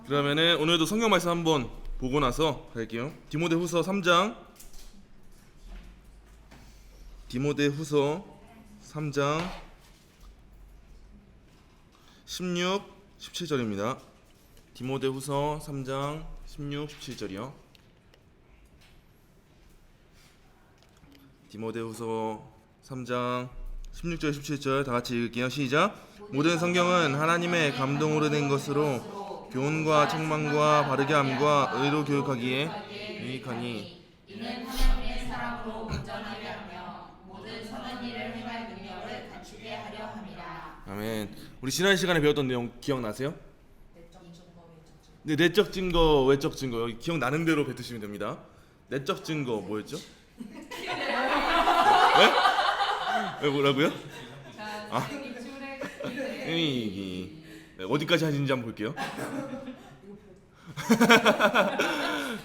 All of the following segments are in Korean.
그러면은 오늘도 성경 말씀 한번 보고 나서 갈게요. 디모데후서 3장 16, 17절입니다. 디모데후서 3장 16, 17절이요. 디모데후서 3장 16절 17절 다 같이 읽을게요. 시작. 모든 성경은 하나님의 감동으로 된 것으로 교훈과 책망과 바르게 함과 의로 교육하기에 유익하니 이는 하나님의 사랑으로 온전하게 하며 모든 선한 일을 행할 능력을 갖추게 하려 함이라. 아멘. 우리 지난 시간에 배웠던 내용 기억나세요? 네, 내적 증거, 외적 증거. 여기 기억나는 대로 뱉으시면 됩니다. 내적 증거 뭐였죠? 왜? 왜 뭐라고요? 아, 네, 어디까지 하신지 한번 볼게요.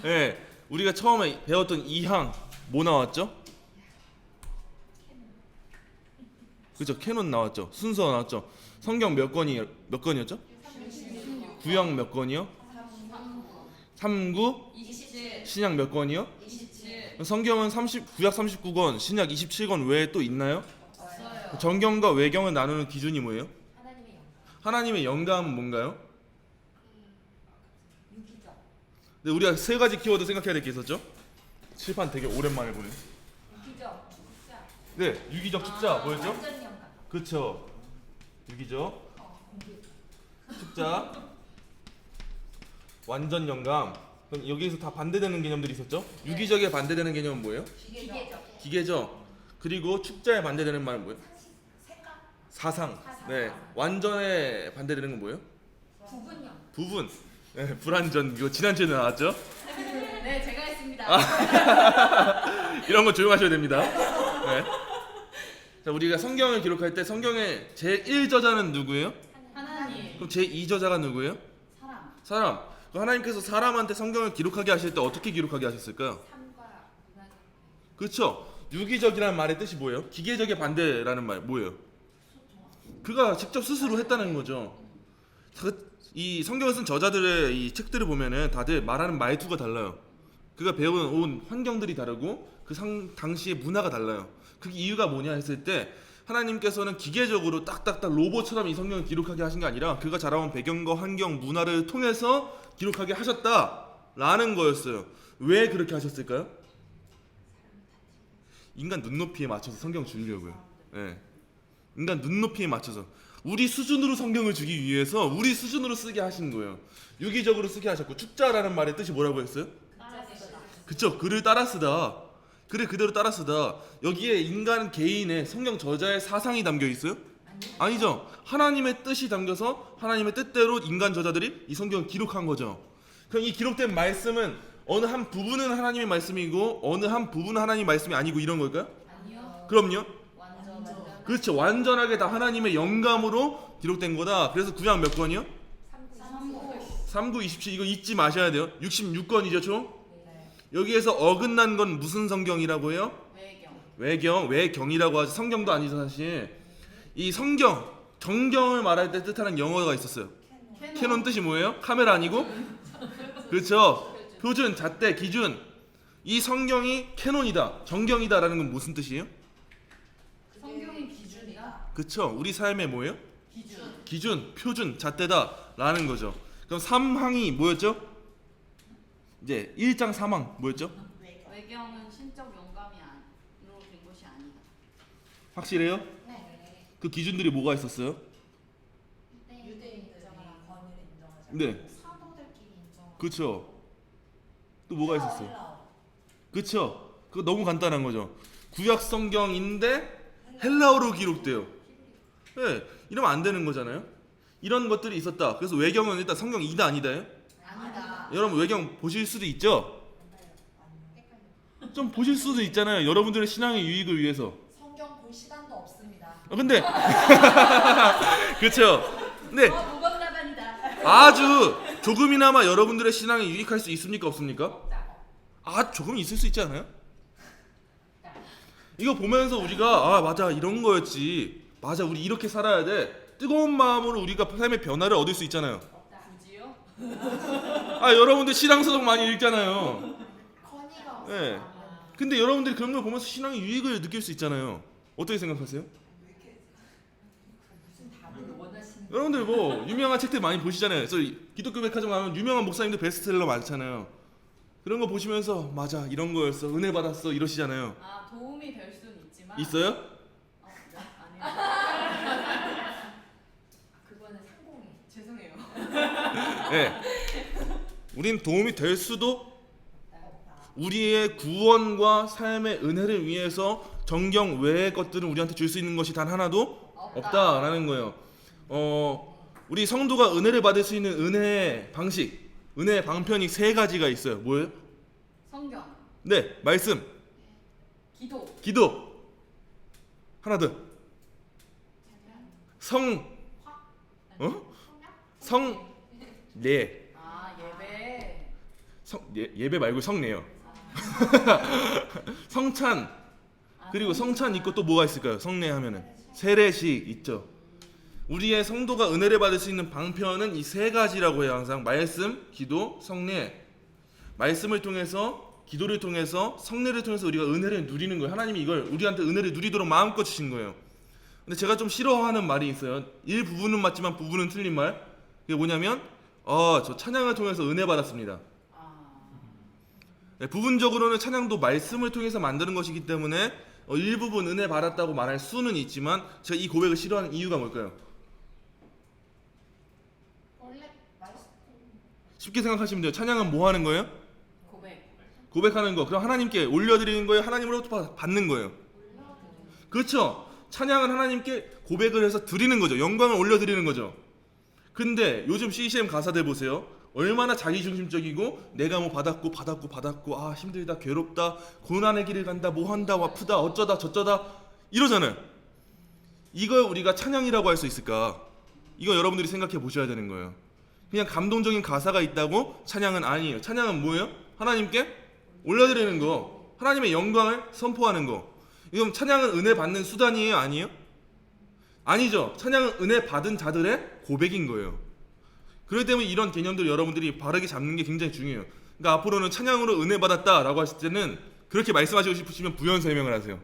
네, 우리가 처음에 배웠던 2항 뭐 나왔죠? 그죠? 캐논 나왔죠. 순서 나왔죠. 성경 몇 건이었죠? 구약 몇 건이요? 39? 27. 신약 몇 건이요? 27. 성경은 구약 39권, 신약 27권 외에 또 있나요? 없어요. 정경과 외경을 나누는 기준이 뭐예요? 하나님의 영. 하나님의 영감은 뭔가요? 유기적. 네, 우리가 세 가지 키워드 생각해야 될 게 있었죠? 칠판 되게 오랜만에 보네. 유기적. 축자. 네, 유기적 축자 뭐였죠? 완전 영감. 그쵸. 유기적 축자, 완전 영감. 그럼 여기에서 다 반대되는 개념들이 있었죠? 유기적에 반대되는 개념은 뭐예요? 기계적. 기계적. 그리고 축자에 반대되는 말은 뭐예요? 사상. 네, 완전에 반대되는 건 뭐예요? 부분형. 부분. 네, 불완전. 이거 지난주에 나왔죠? 네, 제가 했습니다. 이런 거 조용하셔야 됩니다. 네. 자, 우리가 성경을 기록할 때 성경의 제1저자는 누구예요? 하나님. 그럼 제2저자가 누구예요? 사람. 사람. 그럼 하나님께서 사람한테 성경을 기록하게 하실 때 어떻게 기록하게 하셨을까요? 삶과 문화적. 그렇죠. 유기적이라는 말의 뜻이 뭐예요? 기계적의 반대라는 말 뭐예요? 그가 직접 스스로 했다는 거죠. 이 성경을 쓴 저자들의 이 책들을 보면은 다들 말하는 말투가 달라요. 그가 배운 환경들이 다르고 그 당시의 문화가 달라요. 그 이유가 뭐냐 했을 때 하나님께서는 기계적으로 딱딱딱 로봇처럼 이 성경을 기록하게 하신 게 아니라 그가 자라온 배경과 환경, 문화를 통해서 기록하게 하셨다라는 거였어요. 왜 그렇게 하셨을까요? 인간 눈높이에 맞춰서 성경 주려고요. 네. 인간 눈높이에 맞춰서 우리 수준으로 성경을 주기 위해서 우리 수준으로 쓰게 하신 거예요. 유기적으로 쓰게 하셨고, 축자라는 말의 뜻이 뭐라고 했어요? 그쵸, 글을 따라 쓰다. 글을 그대로 따라 쓰다. 여기에 인간 개인의 성경 저자의 사상이 담겨 있어요? 아니죠. 하나님의 뜻이 담겨서 하나님의 뜻대로 인간 저자들이 이 성경을 기록한 거죠. 그럼 이 기록된 말씀은 어느 한 부분은 하나님의 말씀이고 어느 한 부분은 하나님의 말씀이 아니고 이런 걸까요? 아니요. 그럼요. 완전. 그렇죠. 완전하게 다 하나님의 영감으로 기록된 거다. 그래서 구약 몇 권이요? 39, 27 이거 잊지 마셔야 돼요. 66권이죠 총? 여기에서 어긋난 건 무슨 성경이라고 해요? 외경이라고 하죠. 성경도 아니죠 사실. 이 성경, 정경을 말할 때 뜻하는 영어가 있었어요. 캐논 뜻이 뭐예요? 카메라 아니고? 그렇죠. 표준, 잣대, 기준. 이 성경이 캐논이다, 정경이다라는 건 무슨 뜻이에요? 성경의 기준이다. 그렇죠. 우리 삶의 뭐예요? 기준. 표준, 잣대다라는 거죠. 그럼 3항이 뭐였죠? 이제 1장 3항 뭐였죠? 외경은 신적 영감으로 된 것이 아니다. 확실해요? 네. 그 기준들이 뭐가 있었어요? 유대인들이 권위를 인정하지 네. 사도들끼리 인정. 그렇죠. 또 뭐가 있었어요? 그렇죠. 그거 너무 간단한 거죠. 구약 성경인데 헬라어로 기록돼요. 네, 이러면 안 되는 거잖아요. 이런 것들이 있었다. 그래서 외경은 일단 성경이다 아니다요? 아니다. 여러분 외경 보실 수도 있죠. 좀 보실 수도 있잖아요. 여러분들의 신앙의 유익을 위해서. 성경 볼 시간도 없습니다. 근데 그렇죠. 근데 무겁나반이다. 아주 조금이나마 여러분들의 신앙에 유익할 수 있습니까 없습니까? 조금 있을 수 있지 않아요? 이거 보면서 우리가 맞아 이런 거였지, 맞아 우리 이렇게 살아야 돼, 뜨거운 마음으로 우리가 삶의 변화를 얻을 수 있잖아요. 굳이요? 아 여러분들 신앙서적 많이 읽잖아요. 건의가 예. 없어. 근데 여러분들이 그런 걸 보면서 신앙의 유익을 느낄 수 있잖아요. 어떻게 생각하세요? 무슨 답을 원하시는 여러분들 뭐 유명한 책들 많이 보시잖아요. 그래서 기독교 백화점 가면 유명한 목사님들 베스트셀러 많잖아요. 그런 거 보시면서 맞아 이런 거였어 은혜 받았어 이러시잖아요. 아 도움이 될 수는 있지만 있어요? 네, 아니요. 그거는 상공이. 죄송해요. 네. 우린 도움이 될 수도 없다. 우리의 구원과 삶의 은혜를 위해서 정경 외의 것들은 우리한테 줄 수 있는 것이 단 하나도 없다라는 거예요. 우리 성도가 은혜를 받을 수 있는 은혜의 방식, 은혜의 방편이 세 가지가 있어요. 뭐예요? 성경, 네, 말씀, 기도, 기도. 하나 더. 성, 성, 례. 아 예배, 예배 말고 성례요. 성찬. 그리고 성찬 있고 또 뭐가 있을까요? 성례 하면은 세례식 있죠. 우리의 성도가 은혜를 받을 수 있는 방편은 이 세 가지라고 해요. 항상 말씀, 기도, 성례. 말씀을 통해서, 기도를 통해서, 성례를 통해서 우리가 은혜를 누리는 거예요. 하나님이 이걸 우리한테 은혜를 누리도록 마음껏 주신 거예요. 근데 제가 좀 싫어하는 말이 있어요. 일부분은 맞지만 부분은 틀린 말. 그게 뭐냐면 저 찬양을 통해서 은혜 받았습니다. 네, 부분적으로는 찬양도 말씀을 통해서 만드는 것이기 때문에 일부분 은혜 받았다고 말할 수는 있지만 제가 이 고백을 싫어하는 이유가 뭘까요? 원래 말씀 쉽게 생각하시면 돼요. 찬양은 뭐 하는 거예요? 고백, 고백하는 거. 그럼 하나님께 올려드리는 거예요? 하나님으로부터 받는 거예요? 그렇죠. 찬양은 하나님께 고백을 해서 드리는 거죠. 영광을 올려드리는 거죠. 근데 요즘 CCM 가사들 보세요. 얼마나 자기중심적이고 내가 뭐 받았고 아 힘들다 괴롭다 고난의 길을 간다 뭐 한다 아프다 어쩌다 저쩌다 이러잖아요. 이걸 우리가 찬양이라고 할 수 있을까? 이거 여러분들이 생각해 보셔야 되는 거예요. 그냥 감동적인 가사가 있다고 찬양은 아니에요. 찬양은 뭐예요? 하나님께 올려드리는 거, 하나님의 영광을 선포하는 거. 이건 찬양은 은혜 받는 수단이에요? 아니에요? 아니죠. 찬양은 은혜 받은 자들의 고백인 거예요. 그렇기 때문에 이런 개념들을 여러분들이 바르게 잡는 게 굉장히 중요해요. 그러니까 앞으로는 찬양으로 은혜 받았다라고 하실 때는 그렇게 말씀하시고 싶으시면 부연 설명을 하세요.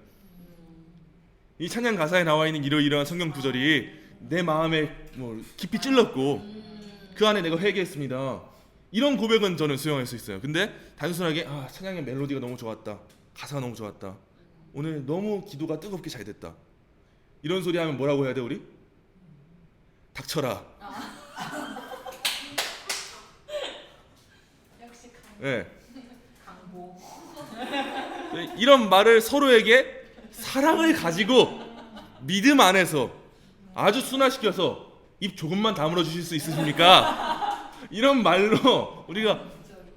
이 찬양 가사에 나와 있는 이러이러한 성경 구절이 내 마음에 뭐 깊이 찔렀고 그 안에 내가 회개했습니다. 이런 고백은 저는 수용할 수 있어요. 근데 단순하게 찬양의 멜로디가 너무 좋았다. 가사가 너무 좋았다. 오늘 너무 기도가 뜨겁게 잘 됐다. 이런 소리 하면 뭐라고 해야 돼 우리? 닥쳐라. 역시 네. 강보. 이런 말을 서로에게 사랑을 가지고 믿음 안에서 아주 순화시켜서 입 조금만 다물어 주실 수 있으십니까? 이런 말로 우리가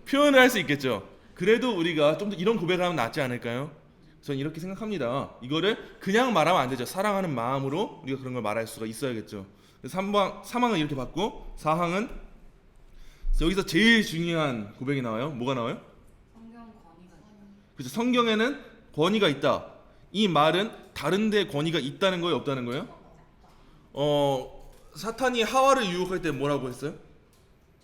표현을 할 수 있겠죠. 그래도 우리가 좀 더 이런 고백을 하면 낫지 않을까요? 저는 이렇게 생각합니다. 이거를 그냥 말하면 안 되죠. 사랑하는 마음으로 우리가 그런 걸 말할 수가 있어야겠죠. 3항은 이렇게 받고 4항은 여기서 제일 중요한 고백이 나와요. 뭐가 나와요? 성경 권위가 그렇죠. 성경에는 권위가 있다. 이 말은 다른 데 권위가 있다는 거예요? 없다는 거예요? 사탄이 하와를 유혹할 때 뭐라고 했어요?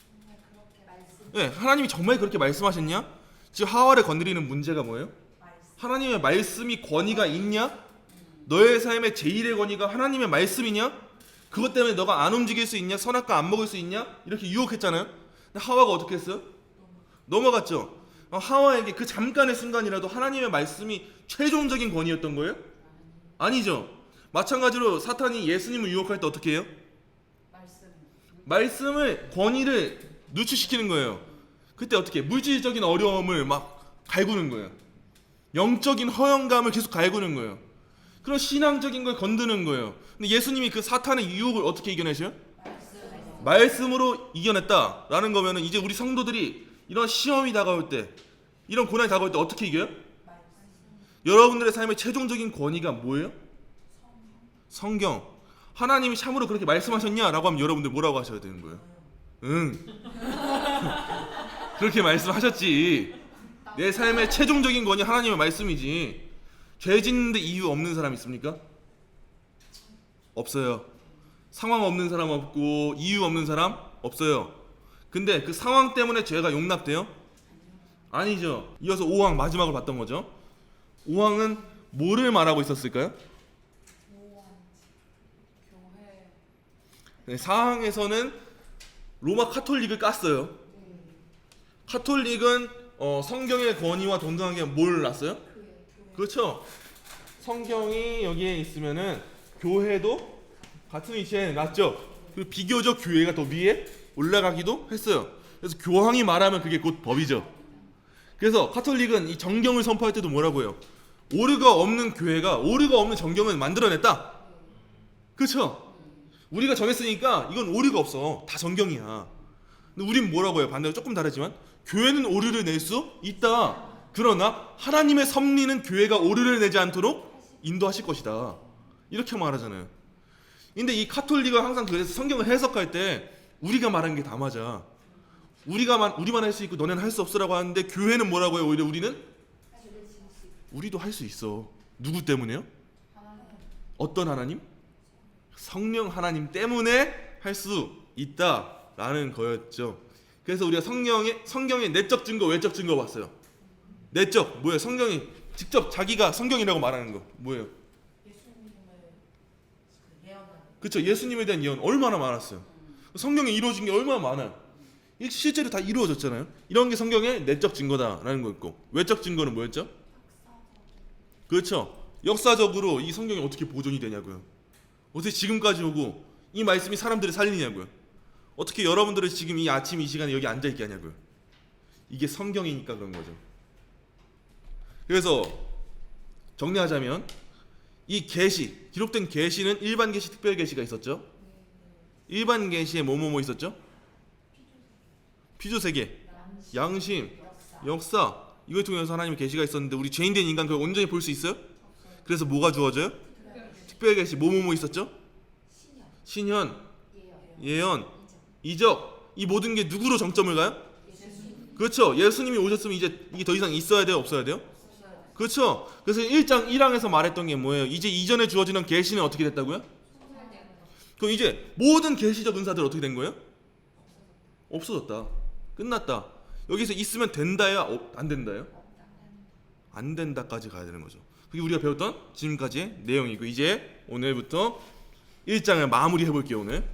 정말 그렇게 말씀 네, 하나님이 정말 그렇게 말씀하셨냐? 지금 하와를 건드리는 문제가 뭐예요? 말씀 하나님의 말씀이 권위가 있냐? 너의 삶의 제일의 권위가 하나님의 말씀이냐? 그것 때문에 너가 안 움직일 수 있냐? 선악과 안 먹을 수 있냐? 이렇게 유혹했잖아요. 근데 하와가 어떻게 했어요? 넘어갔죠. 하와에게 그 잠깐의 순간이라도 하나님의 말씀이 최종적인 권위였던 거예요? 아니죠. 마찬가지로 사탄이 예수님을 유혹할 때 어떻게 해요? 말씀. 말씀을 권위를 누추시키는 거예요. 그때 어떻게 해요? 물질적인 어려움을 막 갈구는 거예요. 영적인 허영감을 계속 갈구는 거예요. 그런 신앙적인 걸 건드는 거예요. 근데 예수님이 그 사탄의 유혹을 어떻게 이겨내셔요? 말씀으로 이겨냈다라는 거면은 이제 우리 성도들이 이런 시험이 다가올 때, 이런 고난이 다가올 때 어떻게 이겨요? 여러분들의 삶의 최종적인 권위가 뭐예요? 성경. 하나님이 참으로 그렇게 말씀하셨냐라고 하면 여러분들 뭐라고 하셔야 되는 거예요? 응. 그렇게 말씀하셨지. 내 삶의 최종적인 권위 하나님의 말씀이지. 죄 짓는데 이유 없는 사람 있습니까? 없어요. 상황 없는 사람 없고 이유 없는 사람 없어요. 근데 그 상황 때문에 죄가 용납돼요? 아니죠. 이어서 5항 마지막으로 봤던 거죠. 5항은 뭐를 말하고 있었을까요? 교회. 네, 4항에서는 로마 카톨릭을 깠어요. 카톨릭은 성경의 권위와 동등하게 뭘 놨어요? 그렇죠. 성경이 여기에 있으면은 교회도 같은 위치에 놨죠. 그리고 비교적 교회가 더 위에 올라가기도 했어요. 그래서 교황이 말하면 그게 곧 법이죠. 그래서 카톨릭은 이 정경을 선포할 때도 뭐라고 해요? 오류가 없는 교회가 오류가 없는 정경을 만들어냈다. 그렇죠? 우리가 정했으니까 이건 오류가 없어. 다 정경이야. 근데 우린 뭐라고 해요? 반대로 조금 다르지만 교회는 오류를 낼 수 있다. 그러나 하나님의 섭리는 교회가 오류를 내지 않도록 인도하실 것이다. 이렇게 말하잖아요. 근데 이 카톨릭은 항상 그래서 성경을 해석할 때 우리가 말하는 게 다 맞아. 우리만 할 수 있고 너네는 할 수 없으라고 하는데 교회는 뭐라고 해요? 오히려 우리도 할 수 있어. 누구 때문에요? 어떤 하나님? 성령 하나님 때문에 할 수 있다라는 거였죠. 그래서 우리가 성경의 내적 증거, 외적 증거 봤어요. 내적 뭐예요? 성경이 직접 자기가 성경이라고 말하는 거 뭐예요? 그렇죠. 예수님에 대한 예언 얼마나 많았어요. 성경에 이루어진 게 얼마나 많아요. 실제로 다 이루어졌잖아요. 이런 게 성경의 내적 증거다라는 거였고, 외적 증거는 뭐였죠? 그렇죠. 역사적으로 이 성경이 어떻게 보존이 되냐고요. 어떻게 지금까지 오고 이 말씀이 사람들을 살리냐고요. 어떻게 여러분들은 지금 이 아침 이 시간에 여기 앉아 있게 하냐고요. 이게 성경이니까 그런 거죠. 그래서 정리하자면 이 계시, 기록된 계시는 일반 계시, 특별 계시가 있었죠. 일반 계시에 뭐뭐뭐 있었죠? 피조세계, 양심, 역사, 이걸 통해서 하나님의 계시가 있었는데 우리 죄인된 인간 그걸 온전히 볼 수 있어요? 그래서 뭐가 주어져요? 특별 계시, 뭐뭐뭐 있었죠? 신현, 예언, 이적, 이 모든 게 누구로 정점을 가요? 그렇죠. 예수님이 오셨으면 이제 이게 더 이상 있어야 돼요? 없어야 돼요? 그렇죠. 그래서 1장 1항에서 말했던 게 뭐예요? 이제 이전에 주어지는 계시는 어떻게 됐다고요? 그럼 이제 모든 계시적 은사들 어떻게 된 거예요? 없어졌다. 끝났다. 여기서 있으면 된다야? 안 된다요? 안 된다까지 가야 되는 거죠. 그게 우리가 배웠던 지금까지의 내용이고, 이제 오늘부터 1장을 마무리해 볼게요. 오늘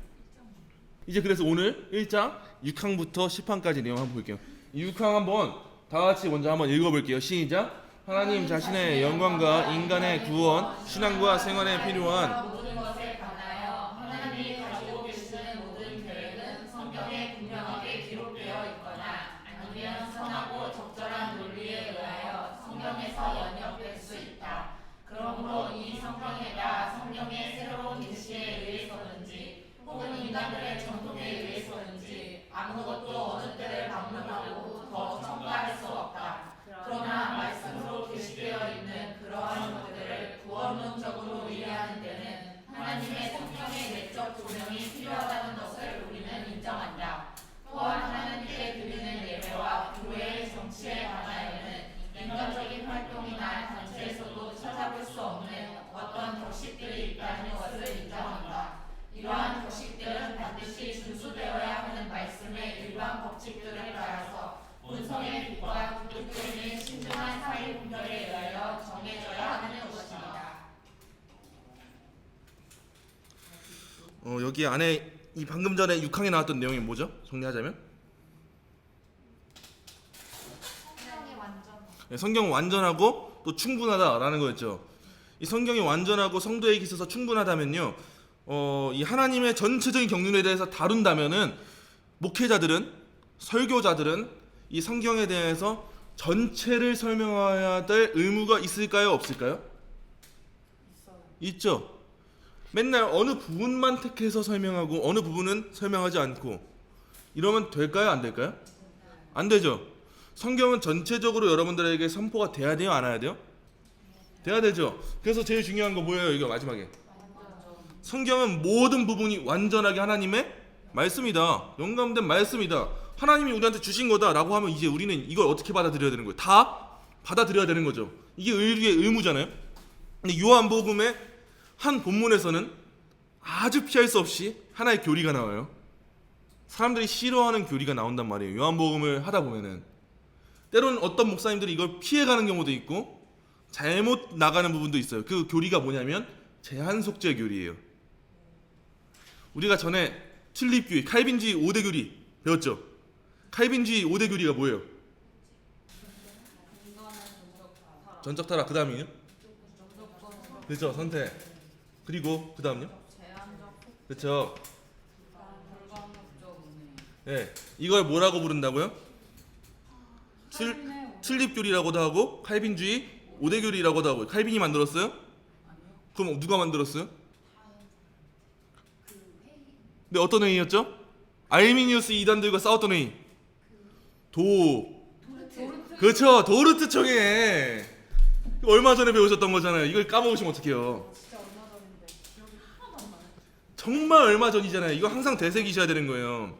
이제 그래서 오늘 1장 6항부터 10항까지 내용 한번 볼게요. 6항 한번 다 같이 먼저 한번 읽어볼게요. 시작. 하나님 자신의 영광과 인간의 구원, 신앙과 생활에 필요한 모든 것에 관하여 하나님이 가지고 계시는 모든 계획은 성경에 분명하게 기록되어 있거나 아니면 선하고 적절한 논리에 의하여 성경에서 연역될 수 있다. 그러므로 이 성경에다 성경의 새로운 계시에 의해서든지 혹은 인간들의 정통에 의해서든지 아무것도 어느 때를 방문하고 더 첨가할 수 없다. 그러나 말씀으로 계시되어 있는 그러한 것들을 구원론적으로 이해하는 데는 하나님의 성경의 내적 조명이 필요하다는 것을 우리는 인정한다. 또한 하나님께 드리는 예배와 교회의 정치에 관하여는 인간적인 활동이나 단체에서도 찾아볼 수 없는 어떤 격식들이 있다는 것을 인정한다. 이러한 격식들은 반드시 준수되어야 하는 말씀의 일반 법칙들을 따라서 본성의 빛과 기독교인의 신중한 사회 분별에 의하여 정해져야 하는 것입니다. 여기 안에 이 방금 전에 6항에 나왔던 내용이 뭐죠? 정리하자면 성경이 완전. 성경은 완전하고 또 충분하다라는 거였죠. 이 성경이 완전하고 성도에게 있어서 충분하다면요, 이 하나님의 전체적인 경륜에 대해서 다룬다면은 목회자들은, 설교자들은 이 성경에 대해서 전체를 설명해야 될 의무가 있을까요? 없을까요? 있죠. 맨날 어느 부분만 택해서 설명하고 어느 부분은 설명하지 않고 이러면 될까요? 안 될까요? 안 되죠. 성경은 전체적으로 여러분들에게 선포가 돼야 돼요? 안 해야 돼요? 돼야 되죠. 그래서 제일 중요한 거 뭐예요? 이거 마지막에 성경은 모든 부분이 완전하게 하나님의 말씀이다. 영감된 말씀이다. 하나님이 우리한테 주신 거다라고 하면 이제 우리는 이걸 어떻게 받아들여야 되는 거예요? 다 받아들여야 되는 거죠. 이게 의류의 의무잖아요. 근데 요한복음의 한 본문에서는 아주 피할 수 없이 하나의 교리가 나와요. 사람들이 싫어하는 교리가 나온단 말이에요. 요한복음을 하다 보면은 때로는 어떤 목사님들이 이걸 피해가는 경우도 있고 잘못 나가는 부분도 있어요. 그 교리가 뭐냐면 제한 속죄 교리예요. 우리가 전에 튤립주의, 칼빈주의 5대 교리 배웠죠? 칼빈주의 5대 교리가 뭐예요? 전적 타락. 그 다음이요? 그렇죠. 선택. 그리고 그 다음요? 그렇죠. 네, 이걸 뭐라고 부른다고요? 튤립 교리라고도 하고 칼빈주의 5대 교리라고도 하고. 칼빈이 만들었어요? 그럼 누가 만들었어요? 네, 어떤 회의였죠? 알미니우스 이단들과 싸웠던 회의. 그렇죠. 도르트 총회. 얼마 전에 배우셨던 거잖아요. 이걸 까먹으시면 어떡해요. 정말 얼마 전이잖아요. 이거 항상 되새기셔야 되는 거예요.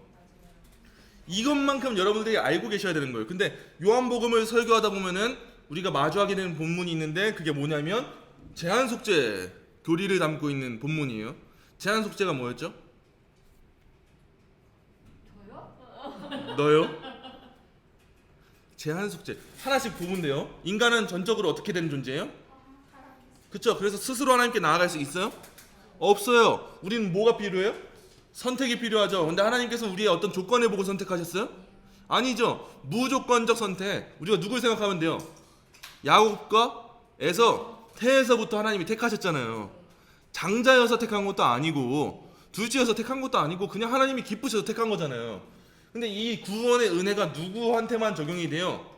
이것만큼 여러분들이 알고 계셔야 되는 거예요. 근데 요한복음을 설교하다 보면은 우리가 마주하게 되는 본문이 있는데 그게 뭐냐면 제한 속죄 교리를 담고 있는 본문이에요. 제한 속죄가 뭐였죠? 너요? 제한 속죄 하나씩 보면 돼요. 인간은 전적으로 어떻게 되는 존재예요? 그렇죠. 그래서 스스로 하나님께 나아갈 수 있어요? 없어요. 우리는 뭐가 필요해요? 선택이 필요하죠. 근데 하나님께서 우리의 어떤 조건을 보고 선택하셨어요? 아니죠. 무조건적 선택. 우리가 누굴 생각하면 돼요? 야곱과 태에서부터 하나님이 택하셨잖아요. 장자여서 택한 것도 아니고 둘째여서 택한 것도 아니고 그냥 하나님이 기쁘셔서 택한 거잖아요. 근데 이 구원의 은혜가 누구한테만 적용이 돼요?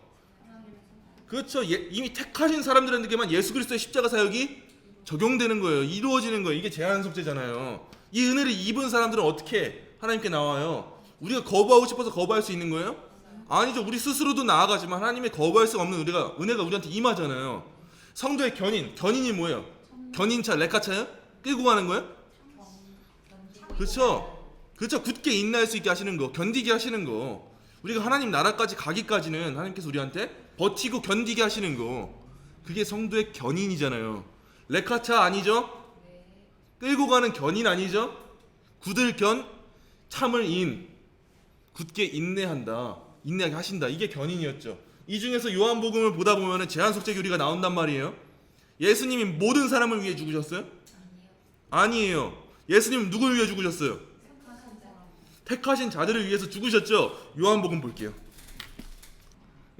그렇죠. 이미 택하신 사람들에게만 예수 그리스도의 십자가 사역이 적용되는 거예요. 이루어지는 거예요. 이게 제한 속죄잖아요. 이 은혜를 입은 사람들은 어떻게 하나님께 나와요? 우리가 거부하고 싶어서 거부할 수 있는 거예요? 아니죠. 우리 스스로도 나아가지만 하나님의 거부할 수 없는 은혜가 우리한테 임하잖아요. 성도의 견인이 뭐예요? 견인차, 레카차요? 끌고 가는 거예요? 그렇죠. 그렇죠. 굳게 인내할 수 있게 하시는 거, 견디게 하시는 거. 우리가 하나님 나라까지 가기까지는 하나님께서 우리한테 버티고 견디게 하시는 거. 그게 성도의 견인이잖아요. 레카차 아니죠? 끌고 가는 견인 아니죠? 굳을 견, 참을 인. 굳게 인내한다. 인내하게 하신다. 이게 견인이었죠. 이 중에서 요한복음을 보다 보면 제한 속죄 교리가 나온단 말이에요. 예수님이 모든 사람을 위해 죽으셨어요? 아니에요. 예수님은 누굴 위해 죽으셨어요? 택하신 자들을 위해서 죽으셨죠. 요한복음 볼게요.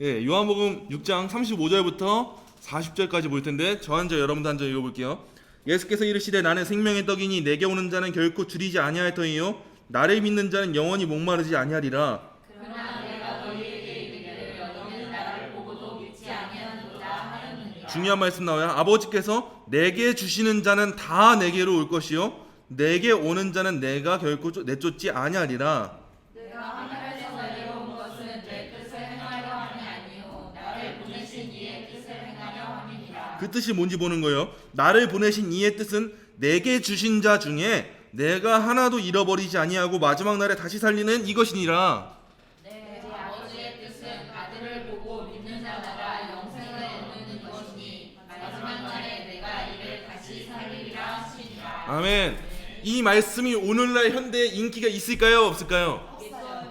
예, 요한복음 6장 35절부터 40절까지 볼 텐데 저 한 절 여러분도 한 절 읽어볼게요. 예수께서 이르시되 나는 생명의 떡이니 내게 오는 자는 결코 줄이지 아니할 터이요 나를 믿는 자는 영원히 목마르지 아니하리라. 그러나 내가 너희에게 이르기를 너희는 나를 보고도 믿지 아니하는도다 하였느니라. 중요한 말씀 나와요. 아버지께서 내게 주시는 자는 다 내게로 올 것이요 내게 오는 자는 내가 결코 내쫓지 아니하리라. 내가 하늘에서 내려온 것은 내 뜻을 행하려 함이 아니요 나를 보내신 이의 뜻을 행하려 함이니라. 그 뜻이 뭔지 보는 거예요. 나를 보내신 이의 뜻은 내게 주신 자 중에 내가 하나도 잃어버리지 아니하고 마지막 날에 다시 살리는 이것이니라. 내 아버지의 뜻은 아들을 보고 믿는 자마다 영생을 얻는 것이니 마지막 날에 내가 이를 다시 살리리라 하시니라. 아멘. 이 말씀이 오늘날 현대에 인기가 있을까요? 없을까요?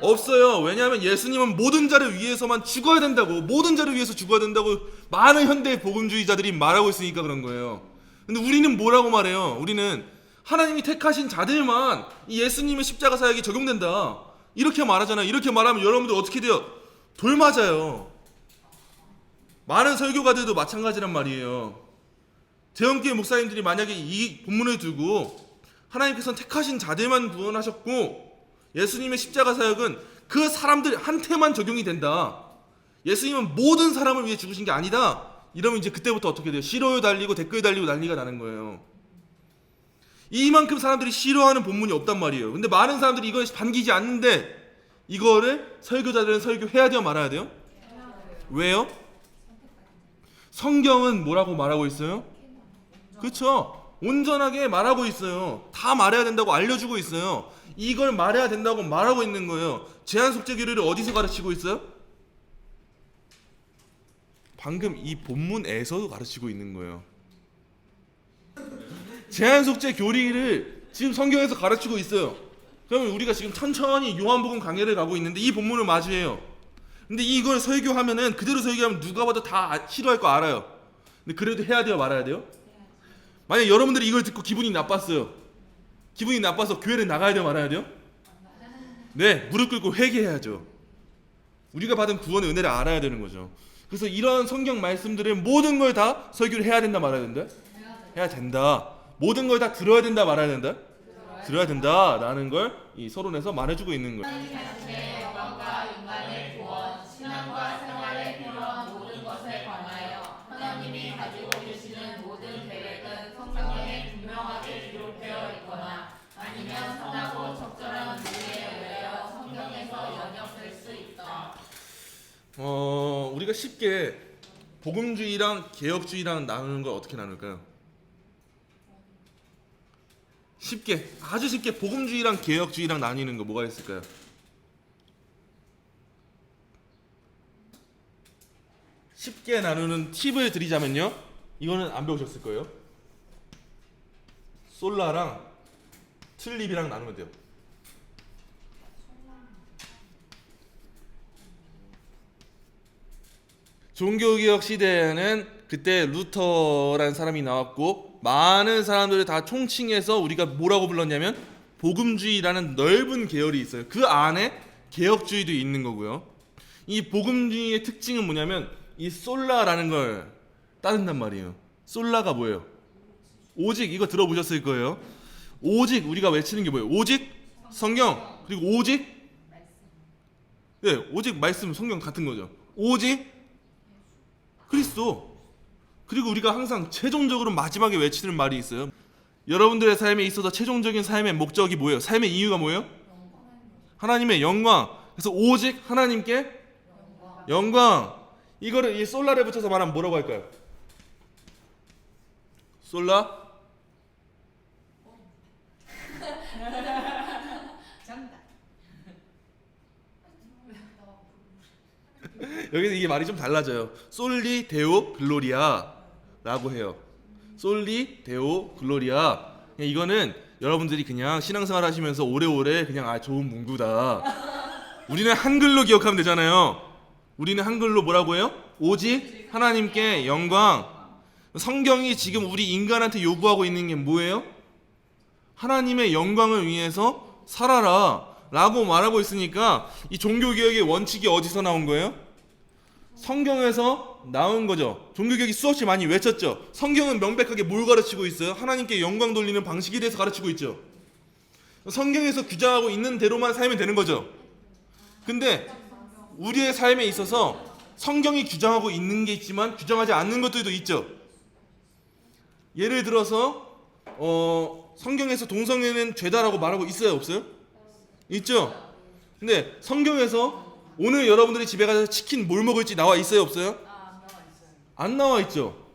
없어요. 왜냐하면 예수님은 모든 자를 위해서만 죽어야 된다고, 모든 자를 위해서 죽어야 된다고 많은 현대 복음주의자들이 말하고 있으니까 그런 거예요. 근데 우리는 뭐라고 말해요? 우리는 하나님이 택하신 자들만 이 예수님의 십자가 사역이 적용된다 이렇게 말하잖아요. 이렇게 말하면 여러분들 어떻게 돼요? 돌 맞아요. 많은 설교가들도 마찬가지란 말이에요. 재원교회 목사님들이 만약에 이 본문을 두고 하나님께서는 택하신 자들만 구원하셨고 예수님의 십자가 사역은 그 사람들 한테만 적용이 된다. 예수님은 모든 사람을 위해 죽으신 게 아니다. 이러면 이제 그때부터 어떻게 돼요? 싫어요 달리고 댓글 달리고 난리가 나는 거예요. 이만큼 사람들이 싫어하는 본문이 없단 말이에요. 근데 많은 사람들이 이걸 반기지 않는데 이거를 설교자들은 설교해야 돼요? 말아야 돼요? 왜요? 성경은 뭐라고 말하고 있어요? 그렇죠. 온전하게 말하고 있어요. 다 말해야 된다고 알려주고 있어요. 이걸 말해야 된다고 말하고 있는 거예요. 제한 속죄 교리를 어디서 가르치고 있어요? 방금 이 본문에서도 가르치고 있는 거예요. 제한 속죄 교리를 지금 성경에서 가르치고 있어요. 그러면 우리가 지금 천천히 요한복음 강해를 가고 있는데 이 본문을 마주해요. 근데 이걸 설교하면은 그대로 설교하면 누가 봐도 다 싫어할 거 알아요. 근데 그래도 해야 돼요, 말아야 돼요? 만약 여러분들이 이걸 듣고 기분이 나빴어요. 기분이 나빠서 교회를 나가야 돼요, 말아야 돼요? 네, 무릎 꿇고 회개해야죠. 우리가 받은 구원의 은혜를 알아야 되는 거죠. 그래서 이런 성경 말씀들을 모든 걸 다 설교를 해야 된다, 말아야 된다? 해야 된다. 모든 걸 다 들어야 된다, 말아야 된다? 들어야 된다라는 걸 이 서론에서 말해주고 있는 거예요. 하나님 자신의 영광과 인간의 구원, 신앙과 생활에 필요한 모든 것에 관하여 하나님이 가지고 계시는 모든 계획은 성경에 분명하게 기록되어 있거나 아니면 선하고 적절한 논리에 의하여 성경에서 연역될 수 있다. 우리가 쉽게 복음주의랑 개혁주의랑 나누는 걸 어떻게 나눌까요? 쉽게, 아주 쉽게 복음주의랑 개혁주의랑 나뉘는 거 뭐가 있을까요? 쉽게 나누는 팁을 드리자면요, 이거는 안 배우셨을 거예요. 솔라랑 튤립이랑 나누면 돼요. 종교개혁 시대에는 그때 루터라는 사람이 나왔고 많은 사람들을 다 총칭해서 우리가 뭐라고 불렀냐면 복음주의라는 넓은 계열이 있어요. 그 안에 개혁주의도 있는 거고요. 이 복음주의의 특징은 뭐냐면 이 솔라라는 걸 따른단 말이에요. 솔라가 뭐예요? 오직, 이거 들어보셨을 거예요. 오직, 우리가 외치는 게 뭐예요? 오직 성경, 그리고 오직, 네, 오직 말씀, 성경 같은 거죠. 오직 그리스도. 그리고 우리가 항상 최종적으로 마지막에 외치는 말이 있어요. 여러분들의 삶에 있어서 최종적인 삶의 목적이 뭐예요? 삶의 이유가 뭐예요? 하나님의 영광. 그래서 오직 하나님께 영광. 이거를 이 솔라를 붙여서 말하면 뭐라고 할까요? 솔라? 여기서 이게 말이 좀 달라져요. 솔리 데오 글로리아라고 해요. 솔리 데오 글로리아. 이거는 여러분들이 그냥 신앙생활 하시면서 오래오래 그냥 좋은 문구다. 우리는 한글로 기억하면 되잖아요. 우리는 한글로 뭐라고 해요? 오직 하나님께 영광. 성경이 지금 우리 인간한테 요구하고 있는 게 뭐예요? 하나님의 영광을 위해서 살아라 라고 말하고 있으니까 이 종교개혁의 원칙이 어디서 나온 거예요? 성경에서 나온 거죠. 종교개혁이 수없이 많이 외쳤죠. 성경은 명백하게 뭘 가르치고 있어요? 하나님께 영광 돌리는 방식에 대해서 가르치고 있죠. 성경에서 규정하고 있는 대로만 살면 되는 거죠. 근데 우리의 삶에 있어서 성경이 규정하고 있는 게 있지만 규정하지 않는 것들도 있죠. 예를 들어서 성경에서 동성애는 죄다라고 말하고 있어요, 없어요? 있죠. 근데 성경에서 오늘 여러분들이 집에 가서 치킨 뭘 먹을지 나와 있어요, 없어요? 안 나와 있죠.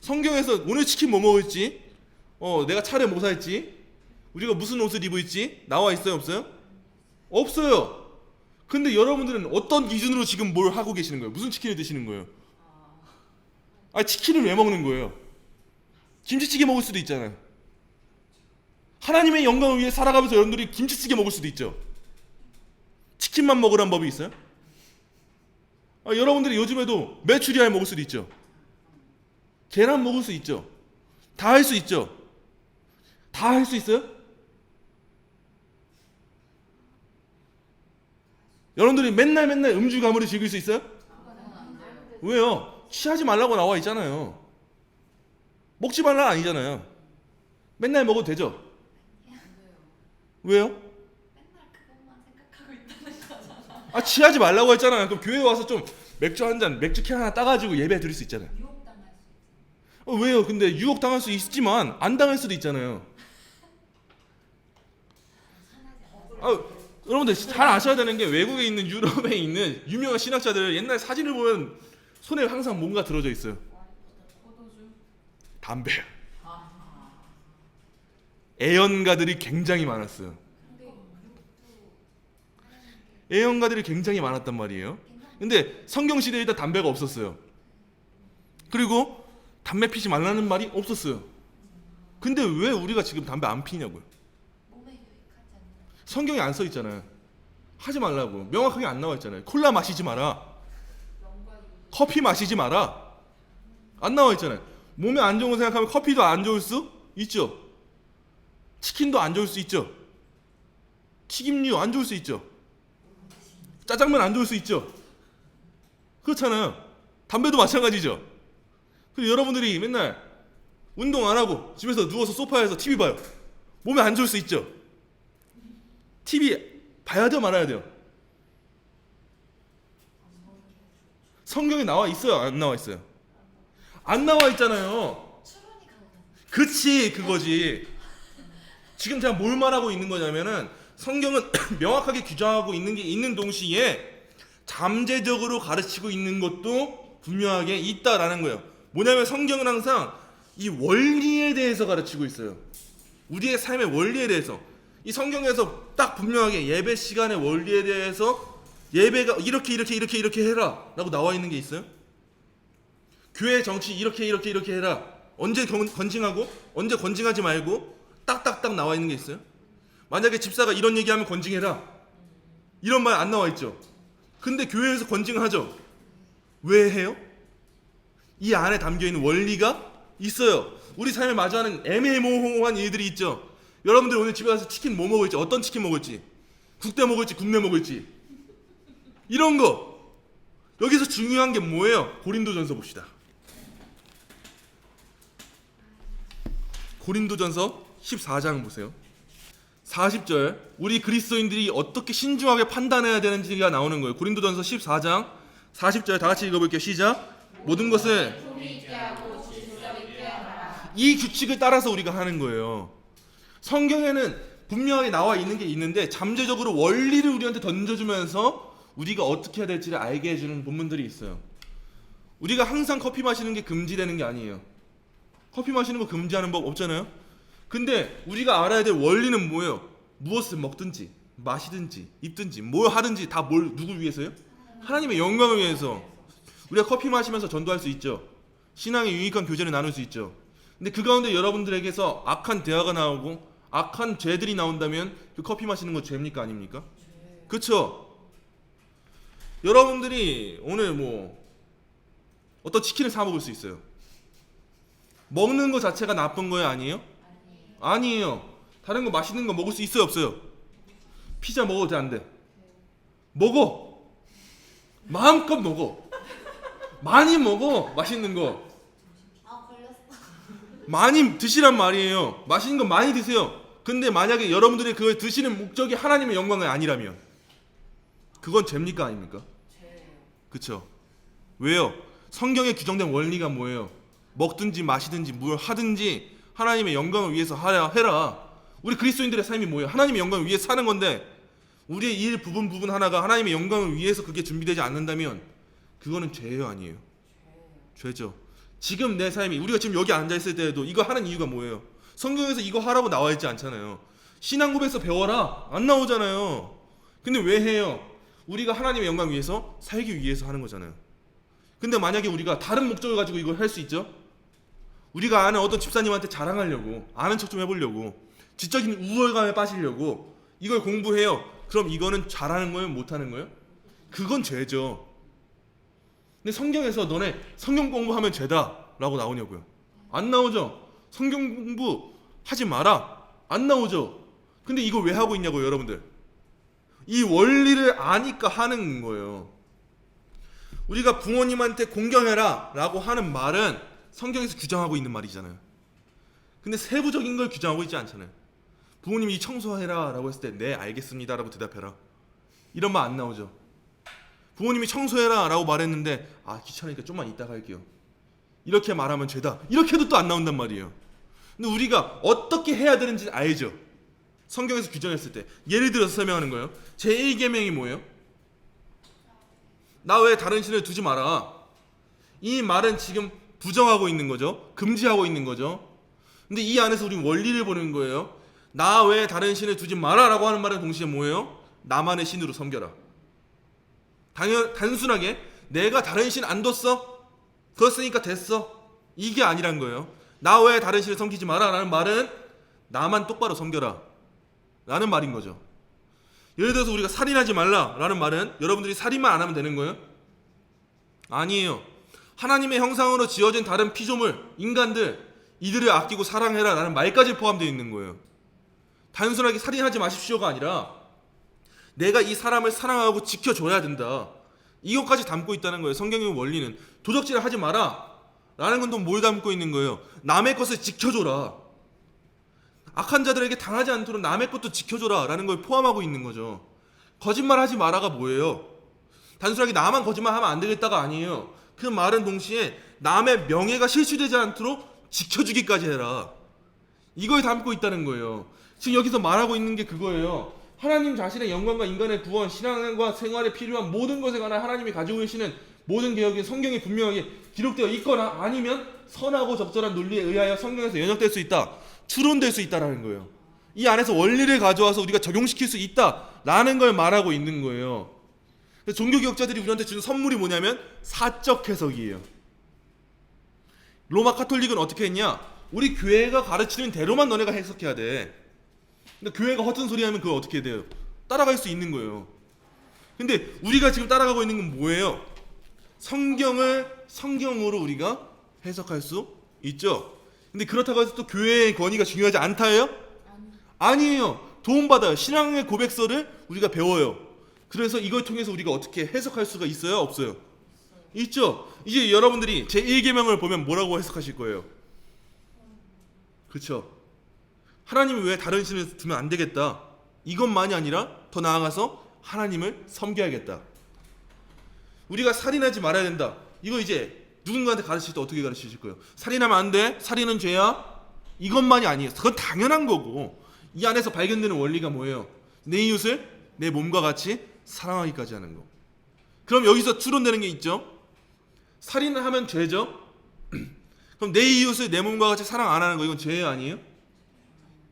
성경에서 오늘 치킨 뭐 먹을지, 내가 차를 뭐 살지, 우리가 무슨 옷을 입을지 나와 있어요, 없어요? 없어요. 근데 여러분들은 어떤 기준으로 지금 뭘 하고 계시는 거예요? 무슨 치킨을 드시는 거예요? 치킨을 왜 먹는 거예요? 김치찌개 먹을 수도 있잖아요. 하나님의 영광을 위해 살아가면서 여러분들이 김치찌개 먹을 수도 있죠. 치킨만 먹으란 법이 있어요? 여러분들이 요즘에도 메추리알 먹을 수도 있죠. 계란 먹을 수 있죠. 다 할 수 있죠. 다 할 수 있어요? 여러분들이 맨날 음주 가물을 즐길 수 있어요? 왜요? 취하지 말라고 나와 있잖아요. 먹지 말라 아니잖아요. 맨날 먹어도 되죠? 왜요? 맨날 그것만 생각하고 있다는 거잖아. 취하지 말라고 했잖아요. 그럼 교회 와서 좀 맥주 한 잔, 맥주 캔 하나 따가지고 예배 드릴 수 있잖아요. 유혹당할 수 있지. 왜요? 근데 유혹 당할 수 있지만 안 당할 수도 있잖아요. 여러분들 잘 아셔야 되는 게 외국에 있는 유럽에 있는 유명한 신학자들 옛날 사진을 보면 손에 항상 뭔가 들어져 있어요. 담배. 애연가들이 굉장히 많았어요. 애연가들이 굉장히 많았단 말이에요. 근데 성경 시대에 일단 담배가 없었어요. 그리고 담배 피지 말라는 말이 없었어요. 근데 왜 우리가 지금 담배 안 피냐고요? 몸에 유익하지 않는. 성경에 안 써 있잖아요. 하지 말라고. 명확하게 안 나와 있잖아요. 콜라 마시지 마라. 커피 마시지 마라. 안 나와 있잖아요. 몸에 안 좋은 거 생각하면 커피도 안 좋을 수 있죠. 치킨도 안 좋을 수 있죠. 튀김류 안 좋을 수 있죠. 짜장면 안 좋을 수 있죠. 그렇잖아요. 담배도 마찬가지죠. 그리고 여러분들이 맨날 운동 안 하고 집에서 누워서 소파에서 TV 봐요. 몸에 안 좋을 수 있죠. TV 봐야 돼요, 말아야 돼요? 성경에 나와 있어요, 안 나와 있어요? 안 나와 있잖아요. 추론이 가능한. 그치, 그거지. 지금 제가 뭘 말하고 있는 거냐면은 성경은 명확하게 규정하고 있는 게 있는 동시에 잠재적으로 가르치고 있는 것도 분명하게 있다라는 거예요. 뭐냐면 성경은 항상 이 원리에 대해서 가르치고 있어요. 우리의 삶의 원리에 대해서. 이 성경에서 딱 분명하게 예배 시간의 원리에 대해서 예배가 이렇게 해라 라고 나와 있는 게 있어요. 교회 정치 이렇게 해라. 언제 건징하고 언제 건징하지 말고 딱딱딱 나와 있는 게 있어요. 만약에 집사가 이런 얘기하면 건징해라, 이런 말 안 나와 있죠. 근데 교회에서 건징을 하죠. 왜 해요? 이 안에 담겨있는 원리가 있어요. 우리 삶에 마주하는 애매모호한 일들이 있죠. 여러분들 오늘 집에 가서 치킨 뭐 먹을지, 어떤 치킨 먹을지, 국대 먹을지 국내 먹을지, 이런 거. 여기서 중요한 게 뭐예요? 고린도전서 봅시다. 고린도전서 14장 보세요. 40절, 우리 그리스도인들이 어떻게 신중하게 판단해야 되는지가 나오는 거예요. 고린도전서 14장 40절 다 같이 읽어볼게요. 시작. 모든 것을 이 규칙을 따라서 우리가 하는 거예요. 성경에는 분명하게 나와 있는 게 있는데 잠재적으로 원리를 우리한테 던져주면서 우리가 어떻게 해야 될지를 알게 해주는 본문들이 있어요. 우리가 항상 커피 마시는 게 금지되는 게 아니에요. 커피 마시는 거 금지하는 법 없잖아요. 근데 우리가 알아야 될 원리는 뭐예요? 무엇을 먹든지 마시든지 입든지 뭘 하든지 다 뭘 누구 위해서요? 하나님의 영광을 위해서. 우리가 커피 마시면서 전도할 수 있죠. 신앙의 유익한 교제를 나눌 수 있죠. 근데 그 가운데 여러분들에게서 악한 대화가 나오고 악한 죄들이 나온다면 그 커피 마시는 건 죄입니까, 아닙니까? 그렇죠? 여러분들이 오늘 뭐 어떤 치킨을 사 먹을 수 있어요. 먹는 거 자체가 나쁜 거예요, 아니에요? 아니에요. 다른 거 맛있는 거 먹을 수 있어요, 없어요? 피자 먹어도 돼, 안 돼? 먹어. 마음껏 먹어. 많이 먹어, 맛있는 거. 아, 걸렸어. 많이 드시란 말이에요. 맛있는 거 많이 드세요. 근데 만약에 여러분들이 그걸 드시는 목적이 하나님의 영광이 아니라면 그건 죄입니까, 아닙니까? 그쵸? 왜요? 성경에 규정된 원리가 뭐예요? 먹든지 마시든지 뭘 하든지 하나님의 영광을 위해서 해라. 우리 그리스도인들의 삶이 뭐예요? 하나님의 영광을 위해서 사는 건데 우리의 일 부분 하나가 하나님의 영광을 위해서 그게 준비되지 않는다면 그거는 죄예요, 아니에요? 죄죠. 지금 내 삶이, 우리가 지금 여기 앉아있을 때에도 이거 하는 이유가 뭐예요? 성경에서 이거 하라고 나와 있지 않잖아요. 신앙고백에서 배워라 안 나오잖아요. 근데 왜 해요? 우리가 하나님의 영광 위해서 살기 위해서 하는 거잖아요. 근데 만약에 우리가 다른 목적을 가지고 이걸 할 수 있죠? 우리가 아는 어떤 집사님한테 자랑하려고, 아는 척 좀 해보려고, 지적인 우월감에 빠지려고 이걸 공부해요. 그럼 이거는 잘하는 거예요, 못하는 거예요? 그건 죄죠. 근데 성경에서 너네 성경 공부하면 죄다 라고 나오냐고요? 안 나오죠. 성경 공부 하지 마라 안 나오죠. 근데 이걸 왜 하고 있냐고요, 여러분들? 이 원리를 아니까 하는 거예요. 우리가 부모님한테 공경해라 라고 하는 말은 성경에서 규정하고 있는 말이잖아요. 근데 세부적인 걸 규정하고 있지 않잖아요. 부모님이 청소해라 라고 했을 때 네 알겠습니다 라고 대답해라, 이런 말 안 나오죠. 부모님이 청소해라 라고 말했는데 아 귀찮으니까 좀만 이따가 할게요, 이렇게 말하면 죄다, 이렇게 해도 또 안 나온단 말이에요. 근데 우리가 어떻게 해야 되는지 알죠. 성경에서 규정했을 때. 예를 들어서 설명하는 거예요. 제1계명이 뭐예요? 나 외에 다른 신을 두지 마라. 이 말은 지금 부정하고 있는 거죠. 금지하고 있는 거죠. 근데 이 안에서 우리는 원리를 보는 거예요. 나 외에 다른 신을 두지 마라 라고 하는 말은 동시에 뭐예요? 나만의 신으로 섬겨라. 단순하게 내가 다른 신 안 뒀어? 그렇으니까 됐어, 이게 아니란 거예요. 나 외에 다른 신을 섬기지 마라 라는 말은 나만 똑바로 섬겨라 라는 말인 거죠. 예를 들어서 우리가 살인하지 말라라는 말은 여러분들이 살인만 안 하면 되는 거예요? 아니에요. 하나님의 형상으로 지어진 다른 피조물, 인간들, 이들을 아끼고 사랑해라 라는 말까지 포함되어 있는 거예요. 단순하게 살인하지 마십시오가 아니라 내가 이 사람을 사랑하고 지켜줘야 된다, 이것까지 담고 있다는 거예요. 성경의 원리는. 도적질을 하지 마라 라는 건 또 뭘 담고 있는 거예요? 남의 것을 지켜줘라, 악한 자들에게 당하지 않도록 남의 것도 지켜줘라 라는 걸 포함하고 있는 거죠. 거짓말하지 마라가 뭐예요? 단순하게 나만 거짓말하면 안 되겠다가 아니에요. 그 말은 동시에 남의 명예가 실추되지 않도록 지켜주기까지 해라, 이걸 담고 있다는 거예요. 지금 여기서 말하고 있는 게 그거예요. 하나님 자신의 영광과 인간의 구원, 신앙과 생활에 필요한 모든 것에 관한 하나님이 가지고 계시는 모든 개혁이 성경에 분명하게 기록되어 있거나 아니면 선하고 적절한 논리에 의하여 성경에서 연역될 수 있다, 추론될 수 있다라는 거예요. 이 안에서 원리를 가져와서 우리가 적용시킬 수 있다라는 걸 말하고 있는 거예요. 종교개혁자들이 우리한테 주는 선물이 뭐냐면 사적 해석이에요. 로마 카톨릭은 어떻게 했냐? 우리 교회가 가르치는 대로만 너네가 해석해야 돼. 근데 교회가 허튼 소리 하면 그거 어떻게 돼요? 따라갈 수 있는 거예요. 근데 우리가 지금 따라가고 있는 건 뭐예요? 성경을 성경으로 우리가 해석할 수 있죠. 근데 그렇다고 해서 또 교회의 권위가 중요하지 않다예요? 아니에요. 도움받아요. 신앙의 고백서를 우리가 배워요. 그래서 이걸 통해서 우리가 어떻게 해석할 수가 있어요? 없어요? 있죠. 이제 여러분들이 제1계명을 보면 뭐라고 해석하실 거예요? 그렇죠. 하나님이 왜 다른 신을 두면 안 되겠다, 이것만이 아니라 더 나아가서 하나님을 섬겨야겠다, 우리가 살인하지 말아야 된다, 이거 이제 누군가한테 가르칠 때 어떻게 가르치실 거예요? 살인하면 안 돼, 살인은 죄야, 이것만이 아니에요. 그건 당연한 거고, 이 안에서 발견되는 원리가 뭐예요? 내 이웃을 내 몸과 같이 사랑하기까지 하는 거. 그럼 여기서 추론되는 게 있죠. 살인을 하면 죄죠. 그럼 내 이웃을 내 몸과 같이 사랑 안 하는 거, 이건 죄 아니에요?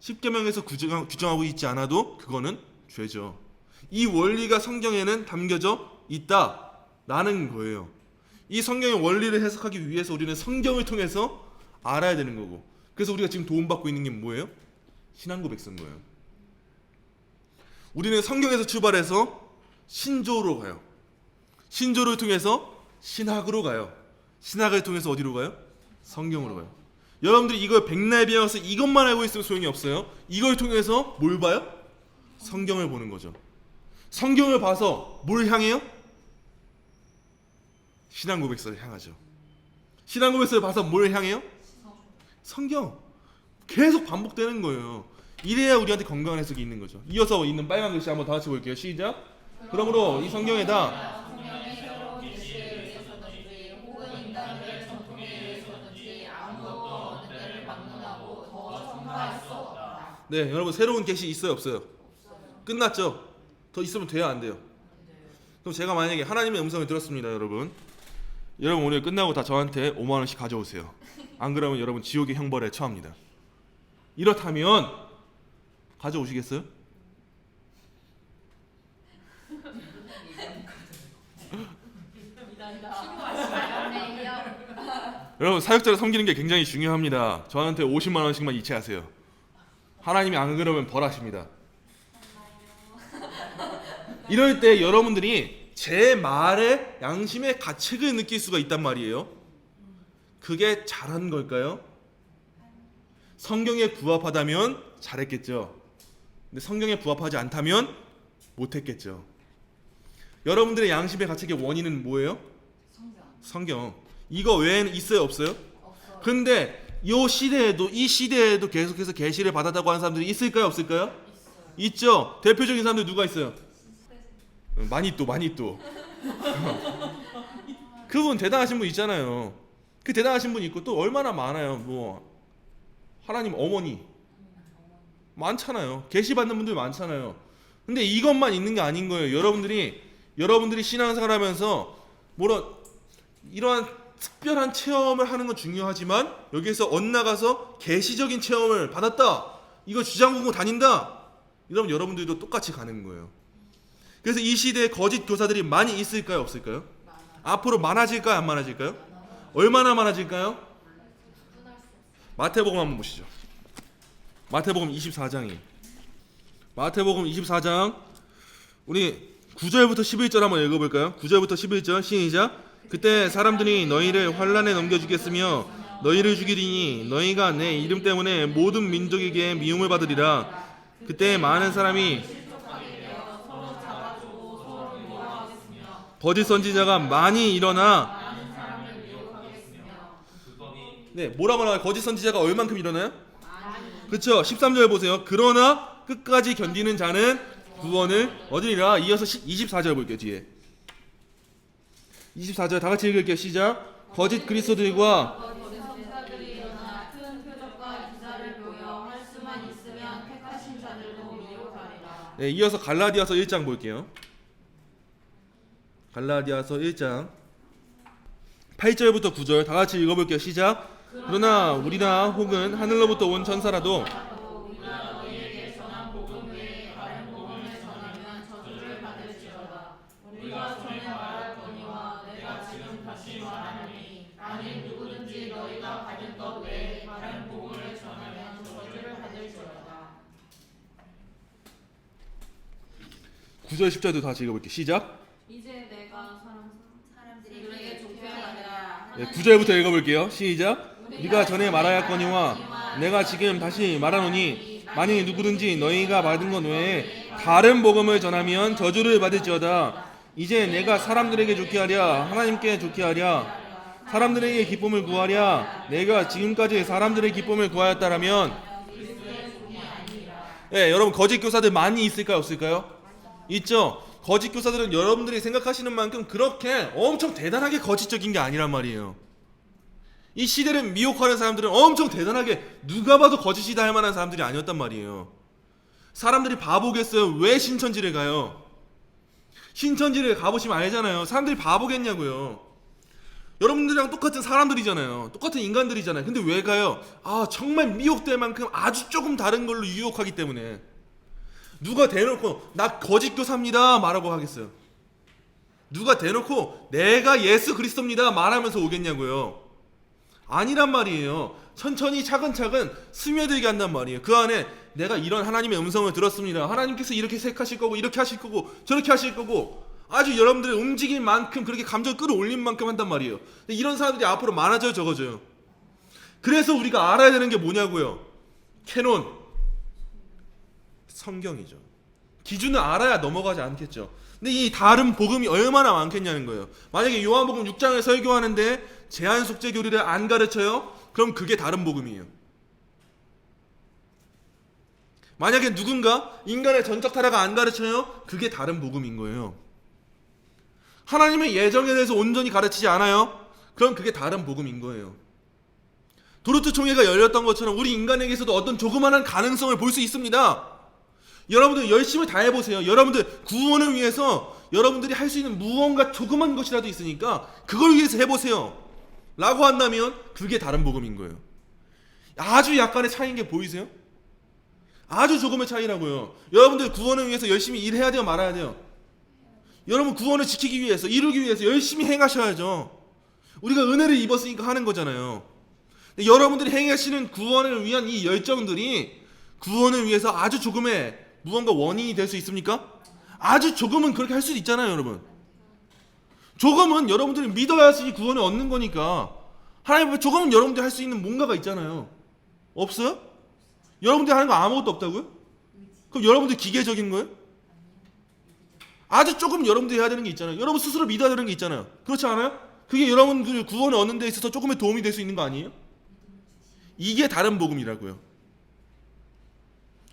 10계명에서 규정하고 있지 않아도 그거는 죄죠. 이 원리가 성경에는 담겨져 있다라는 거예요. 이 성경의 원리를 해석하기 위해서 우리는 성경을 통해서 알아야 되는 거고, 그래서 우리가 지금 도움받고 있는 게 뭐예요? 신앙 고백서인 거예요. 우리는 성경에서 출발해서 신조로 가요. 신조를 통해서 신학으로 가요. 신학을 통해서 어디로 가요? 성경으로 가요. 여러분들이 이걸 백날 배워서 이것만 알고 있으면 소용이 없어요. 이걸 통해서 뭘 봐요? 성경을 보는 거죠. 성경을 봐서 뭘 향해요? 신앙 고백서를 향하죠. 신앙 고백서를 봐서 뭘 향해요? 성경. 계속 반복되는 거예요. 이래야 우리한테 건강한 해석이 있는 거죠. 이어서 있는 빨간 글씨 한번 다 같이 볼게요. 시작. 그러므로 이 성경에다 성경의 새로운 계시를 위해서든지 혹은 인간들의 전통에 의해서든지 아무것도 어느 때를 막론하고 더 첨가할 수 없다. 네, 여러분 새로운 계시 있어요, 없어요? 끝났죠? 더 있으면 돼요, 안 돼요? 그럼 제가 만약에 하나님의 음성을 들었습니다, 여러분. 여러분 오늘 끝나고 다 저한테 5만 원씩 가져오세요. 안 그러면 여러분 지옥의 형벌에 처합니다. 이렇다면 가져오시겠어요? 여러분 사역자를 섬기는 게 굉장히 중요합니다. 저한테 50만 원씩만 이체하세요. 하나님이 안 그러면 벌하십니다. 이럴 때 여러분들이 제 말에 양심의 가책을 느낄 수가 있단 말이에요. 그게 잘한 걸까요? 성경에 부합하다면 잘했겠죠. 근데 성경에 부합하지 않다면 못했겠죠. 여러분들의 양심의 가책의 원인은 뭐예요? 성경. 이거 외에는 있어요, 없어요? 없어요. 근데 이 시대에도 계속해서 계시를 받았다고 하는 사람들이 있을까요, 없을까요? 있죠. 대표적인 사람들 누가 있어요? 많이 또 그분 대단하신 분 있잖아요. 그 대단하신 분 있고 또 얼마나 많아요. 뭐 하나님 어머니 많잖아요. 계시 받는 분들 많잖아요. 근데 이것만 있는 게 아닌 거예요. 여러분들이 신앙생활하면서 이러한 특별한 체험을 하는 건 중요하지만 여기에서 엇나가서 계시적인 체험을 받았다, 이거 주장하고 다닌다, 이러면 여러분들도 똑같이 가는 거예요. 그래서 이 시대에 거짓 교사들이 많이 있을까요, 없을까요? 앞으로 많아질까요, 안 많아질까요? 얼마나 많아질까요? 마태복음 한번 보시죠. 마태복음 24장 우리 9절부터 11절 한번 읽어볼까요? 9절부터 11절 시작. 그때 사람들이 너희를 환란에 넘겨주겠으며 너희를 죽이리니 너희가 내 이름 때문에 모든 민족에게 미움을 받으리라. 그때 많은 사람이 거짓 선지자가 많이 일어나. 네, 뭐라 말하나요? 거짓 선지자가 얼만큼 일어나요? 그렇죠. 13절 보세요. 그러나 끝까지 견디는 자는 구원을 얻으리라. 이어서 24절 볼게요. 뒤에 24절 다 같이 읽을게요. 시작. 거짓 그리스도들과 거짓 선지자들이 일어나 큰 표적과 기사를 보여 할 수만 있으면 택하신 자들도 미혹하리라. 네, 이어서 갈라디아서 1장 볼게요. 갈라디아서 1장 8절부터 9절 다 같이 읽어볼게요. 시작. 그러나 우리나 혹은 하늘로부터 온 천사라도 우리가 너희에게 전한 복음 외에 다른 복음을 전하면 저주를 받을지어다. 우리가 전에 말할거니와 내가 지금 다시 말하노니 만일 누구든지 너희가 받은 것 외에 다른 복음을 전하면 저주를 받을지어다. 9절 10절도 다시 읽어볼게요. 시작. 이제 내가 사람들이 사람들에게 좁혀가니라. 네, 9절부터 읽어볼게요. 시작. 네가 전에 말하였거니와 내가 지금 다시 말하노니 만일 누구든지 너희가 받은 것 외에 다른 복음을 전하면 저주를 받을지어다. 이제 내가 사람들에게 좋게 하랴 하나님께 좋게 하랴 사람들에게 기쁨을 구하랴 내가 지금까지 사람들의 기쁨을 구하였다라면. 네, 여러분 거짓 교사들 많이 있을까요? 없을까요? 있죠. 거짓 교사들은 여러분들이 생각하시는 만큼 그렇게 엄청 대단하게 거짓적인 게 아니란 말이에요. 이 시대를 미혹하는 사람들은 엄청 대단하게 누가 봐도 거짓이다 할 만한 사람들이 아니었단 말이에요. 사람들이 바보겠어요? 왜 신천지를 가요? 신천지를 가보시면 알잖아요. 사람들이 바보겠냐고요. 여러분들이랑 똑같은 사람들이잖아요. 똑같은 인간들이잖아요. 근데 왜 가요? 아, 정말 미혹될 만큼 아주 조금 다른 걸로 유혹하기 때문에. 누가 대놓고 나 거짓 교사입니다 말하고 하겠어요? 누가 대놓고 내가 예수 그리스도입니다 말하면서 오겠냐고요? 아니란 말이에요. 천천히 차근차근 스며들게 한단 말이에요. 그 안에 내가 이런 하나님의 음성을 들었습니다. 하나님께서 이렇게 택하실 거고 이렇게 하실 거고 저렇게 하실 거고 아주 여러분들의 움직일 만큼 그렇게 감정을 끌어올린 만큼 한단 말이에요. 근데 이런 사람들이 앞으로 많아져요, 적어져요. 그래서 우리가 알아야 되는 게 뭐냐고요? 캐논, 성경이죠. 기준을 알아야 넘어가지 않겠죠. 근데 이 다른 복음이 얼마나 많겠냐는 거예요. 만약에 요한복음 6장을 설교하는데 제한 속죄 교리를 안 가르쳐요? 그럼 그게 다른 복음이에요. 만약에 누군가 인간의 전적 타락을 안 가르쳐요? 그게 다른 복음인 거예요. 하나님의 예정에 대해서 온전히 가르치지 않아요? 그럼 그게 다른 복음인 거예요. 도르트 총회가 열렸던 것처럼 우리 인간에게서도 어떤 조그마한 가능성을 볼 수 있습니다. 여러분들 열심히 다 해보세요. 여러분들 구원을 위해서 여러분들이 할 수 있는 무언가 조그만 것이라도 있으니까 그걸 위해서 해보세요 라고 한다면 그게 다른 복음인 거예요. 아주 약간의 차이인 게 보이세요? 아주 조금의 차이라고요. 여러분들 구원을 위해서 열심히 일해야 돼요, 말아야 돼요? 여러분 구원을 지키기 위해서, 이루기 위해서 열심히 행하셔야죠. 우리가 은혜를 입었으니까 하는 거잖아요. 근데 여러분들이 행하시는 구원을 위한 이 열정들이 구원을 위해서 아주 조금의 무언가 원인이 될 수 있습니까? 아주 조금은 그렇게 할 수 있잖아요, 여러분. 조금은 여러분들이 믿어야지 구원을 얻는 거니까. 하나님 앞에 조금은 여러분들이 할 수 있는 뭔가가 있잖아요. 없어요? 여러분들이 하는 거 아무것도 없다고요? 그럼 여러분들 기계적인 거예요? 아주 조금 여러분들이 해야 되는 게 있잖아요. 여러분 스스로 믿어야 되는 게 있잖아요. 그렇지 않아요? 그게 여러분들 구원을 얻는 데 있어서 조금의 도움이 될 수 있는 거 아니에요? 이게 다른 복음이라고요.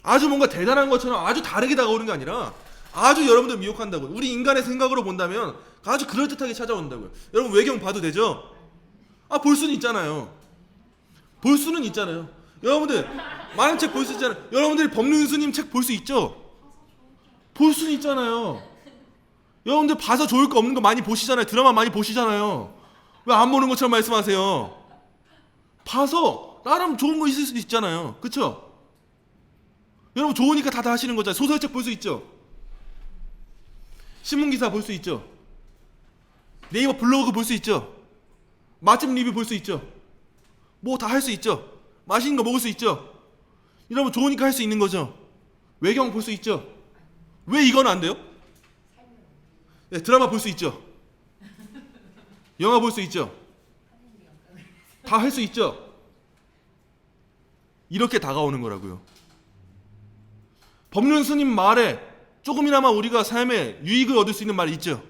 아주 뭔가 대단한 것처럼 아주 다르게 다가오는 게 아니라 아주 여러분들 미혹한다고요. 우리 인간의 생각으로 본다면 아주 그럴듯하게 찾아온다고요. 여러분 외경 봐도 되죠? 아, 볼 수는 있잖아요. 볼 수는 있잖아요. 여러분들 많은 책 볼 수 있잖아요. 여러분들이 법륜스님 책 볼 수 있죠? 볼 수는 있잖아요. 여러분들 봐서 좋을 거 없는 거 많이 보시잖아요. 드라마 많이 보시잖아요. 왜 안 보는 것처럼 말씀하세요? 봐서 나름 좋은 거 있을 수도 있잖아요. 그쵸? 여러분 좋으니까 다 하시는 거잖아요. 소설책 볼 수 있죠? 신문기사 볼 수 있죠? 네이버 블로그 볼 수 있죠? 맛집 리뷰 볼 수 있죠? 뭐 다 할 수 있죠? 맛있는 거 먹을 수 있죠? 여러분 좋으니까 할 수 있는 거죠? 외경 볼 수 있죠? 왜 이건 안 돼요? 네, 드라마 볼 수 있죠. 영화 볼 수 있죠. 다 할 수 있죠. 이렇게 다가오는 거라고요. 법륜 스님 말에 조금이나마 우리가 삶에 유익을 얻을 수 있는 말이 있죠.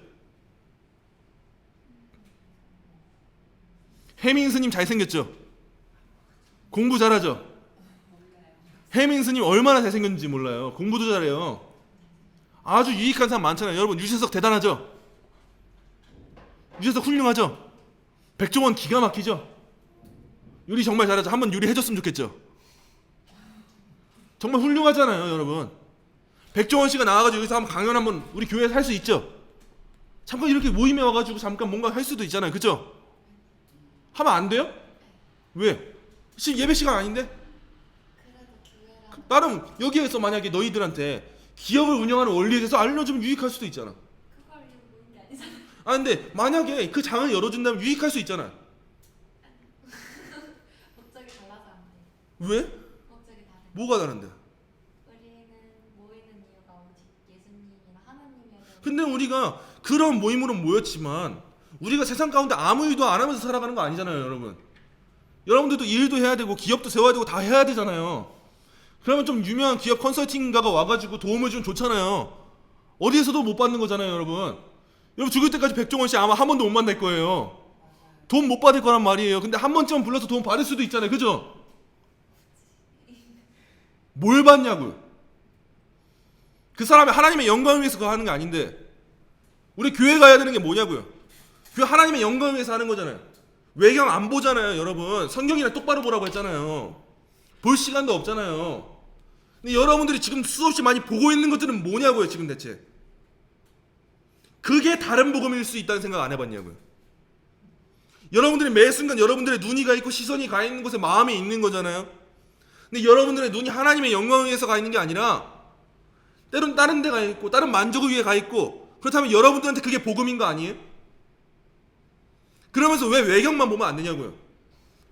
해민 스님 잘생겼죠. 공부 잘하죠. 해민 스님 얼마나 잘생겼는지 몰라요. 공부도 잘해요. 아주 유익한 사람 많잖아요. 여러분 유재석 대단하죠. 유재석 훌륭하죠. 백종원 기가 막히죠. 요리 정말 잘하죠. 한번 요리해줬으면 좋겠죠. 정말 훌륭하잖아요, 여러분. 백종원 씨가 나와가지고 여기서 한번 강연 한번 우리 교회에서 할 수 있죠. 잠깐 이렇게 모임에 와가지고 잠깐 뭔가 할 수도 있잖아요, 그죠? 하면 안 돼요? 왜? 지금 예배 시간 아닌데? 그래도 기회라. 나름 여기에서 만약에 너희들한테 기업을 운영하는 원리에 대해서 알려주면 유익할 수도 있잖아. 그걸 이거 모는 게 아니잖아. 아 근데 만약에 그 장을 열어준다면 유익할 수 있잖아. 목적이 달라서 안 돼. 왜? 목적이 다르. 뭐가 다른데? 우리는 모이는 이유가 오직 예수님이나 하나님에 대한. 근데 우리가 그런 모임으로 모였지만 우리가 세상 가운데 아무 일도 안 하면서 살아가는 거 아니잖아요, 여러분. 여러분들도 일도 해야 되고 기업도 세워야 되고 다 해야 되잖아요. 그러면 좀 유명한 기업 컨설팅가가 와가지고 도움을 주면 좋잖아요. 어디에서도 못 받는 거잖아요, 여러분. 여러분 죽을 때까지 백종원 씨 아마 한 번도 못 만날 거예요. 돈 못 받을 거란 말이에요. 근데 한 번쯤 불러서 돈 받을 수도 있잖아요, 그죠? 뭘 받냐고요? 그 사람이 하나님의 영광을 위해서 그거 하는 게 아닌데 우리 교회 가야 되는 게 뭐냐고요? 교회 하나님의 영광을 위해서 하는 거잖아요. 외경 안 보잖아요, 여러분. 성경이나 똑바로 보라고 했잖아요. 볼 시간도 없잖아요. 근데 여러분들이 지금 수없이 많이 보고 있는 것들은 뭐냐고요, 지금 대체. 그게 다른 복음일 수 있다는 생각 안 해봤냐고요. 여러분들이 매 순간 여러분들의 눈이 가 있고 시선이 가 있는 곳에 마음이 있는 거잖아요. 근데 여러분들의 눈이 하나님의 영광을 위해서 가 있는 게 아니라 때론 다른 데 가 있고 다른 만족을 위해 가 있고 그렇다면 여러분들한테 그게 복음인 거 아니에요? 그러면서 왜 외경만 보면 안 되냐고요.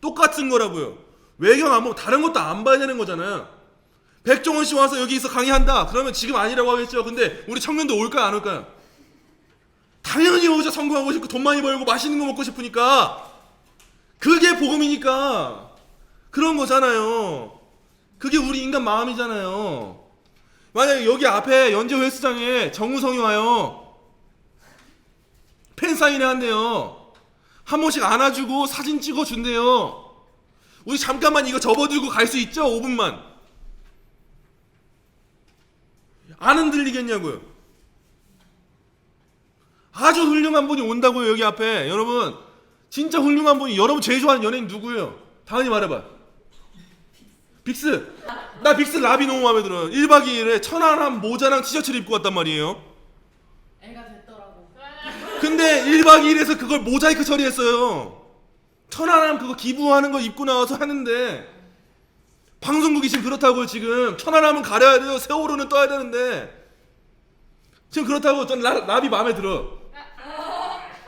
똑같은 거라고요. 외경 안 보면 다른 것도 안 봐야 되는 거잖아요. 백종원 씨 와서 여기서 강의한다. 그러면 지금 아니라고 하겠죠. 근데 우리 청년들 올까요, 안 올까요? 당연히 오죠. 성공하고 싶고 돈 많이 벌고 맛있는 거 먹고 싶으니까. 그게 복음이니까 그런 거잖아요. 그게 우리 인간 마음이잖아요. 만약에 여기 앞에 연재 헬스장에 정우성이 와요. 팬 사인회 한대요. 한 번씩 안아주고 사진 찍어준대요. 우리 잠깐만 이거 접어들고 갈 수 있죠? 5분만. 안 흔들리겠냐고요. 아주 훌륭한 분이 온다고요, 여기 앞에. 여러분 진짜 훌륭한 분이. 여러분 제일 좋아하는 연예인 누구예요? 당연히 말해봐. 빅스. 나 빅스 라비 너무 마음에 들어요. 1박 2일에 천안함 모자랑 티셔츠를 입고 왔단 말이에요. 애가 됐더라고. 근데 1박 2일에서 그걸 모자이크 처리했어요. 천안함 그거 기부하는 거 입고 나와서 하는데 방송국이 지금 그렇다고요. 지금 천안함은 가려야 돼요. 세월호는 떠야 되는데 지금 그렇다고. 전 라비 마음에 들어.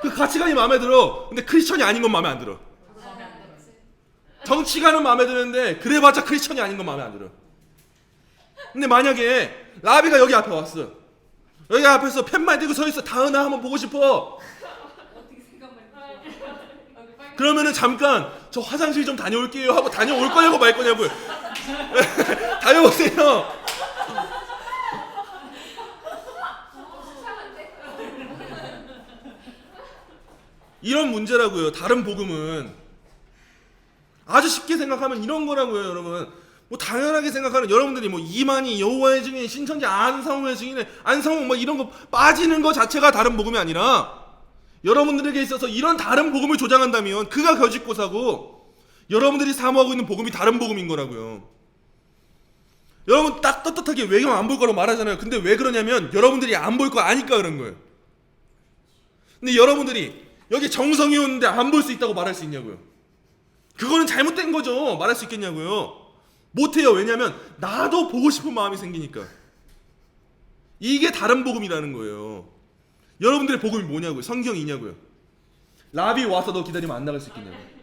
그 가치관이 마음에 들어. 근데 크리스천이 아닌 건 마음에 안 들어. 정치가는 마음에 드는데 그래봤자 크리스천이 아닌 건 마음에 안 들어. 근데 만약에 라비가 여기 앞에 왔어. 여기 앞에서 펜만 들고 서 있어. 다은아 한번 보고 싶어. 어떻게 생각만 그러면은 잠깐 저 화장실 좀 다녀올게요 하고 다녀올 거냐고 말 거냐고요. 다녀오세요. 이런 문제라고요. 다른 복음은 아주 쉽게 생각하면 이런 거라고요, 여러분. 뭐 당연하게 생각하는 여러분들이 뭐 이만희, 여호와의 증인, 신천지, 안상호의 증인에 안상호 뭐 이런 거 빠지는 거 자체가 다른 복음이 아니라 여러분들에게 있어서 이런 다른 복음을 조장한다면 그가 거짓고사고 여러분들이 사모하고 있는 복음이 다른 복음인 거라고요. 여러분 딱 떳떳하게 외경 안 볼 거라고 말하잖아요. 근데 왜 그러냐면 여러분들이 안 볼 거 아니까 그런 거예요. 근데 여러분들이 여기 정성이 오는데 안 볼 수 있다고 말할 수 있냐고요. 그거는 잘못된 거죠. 말할 수 있겠냐고요. 못해요. 왜냐면 나도 보고 싶은 마음이 생기니까. 이게 다른 복음이라는 거예요. 여러분들의 복음이 뭐냐고요. 성경이냐고요. 라비 와서 너 기다리면 안 나갈 수 있겠냐고요.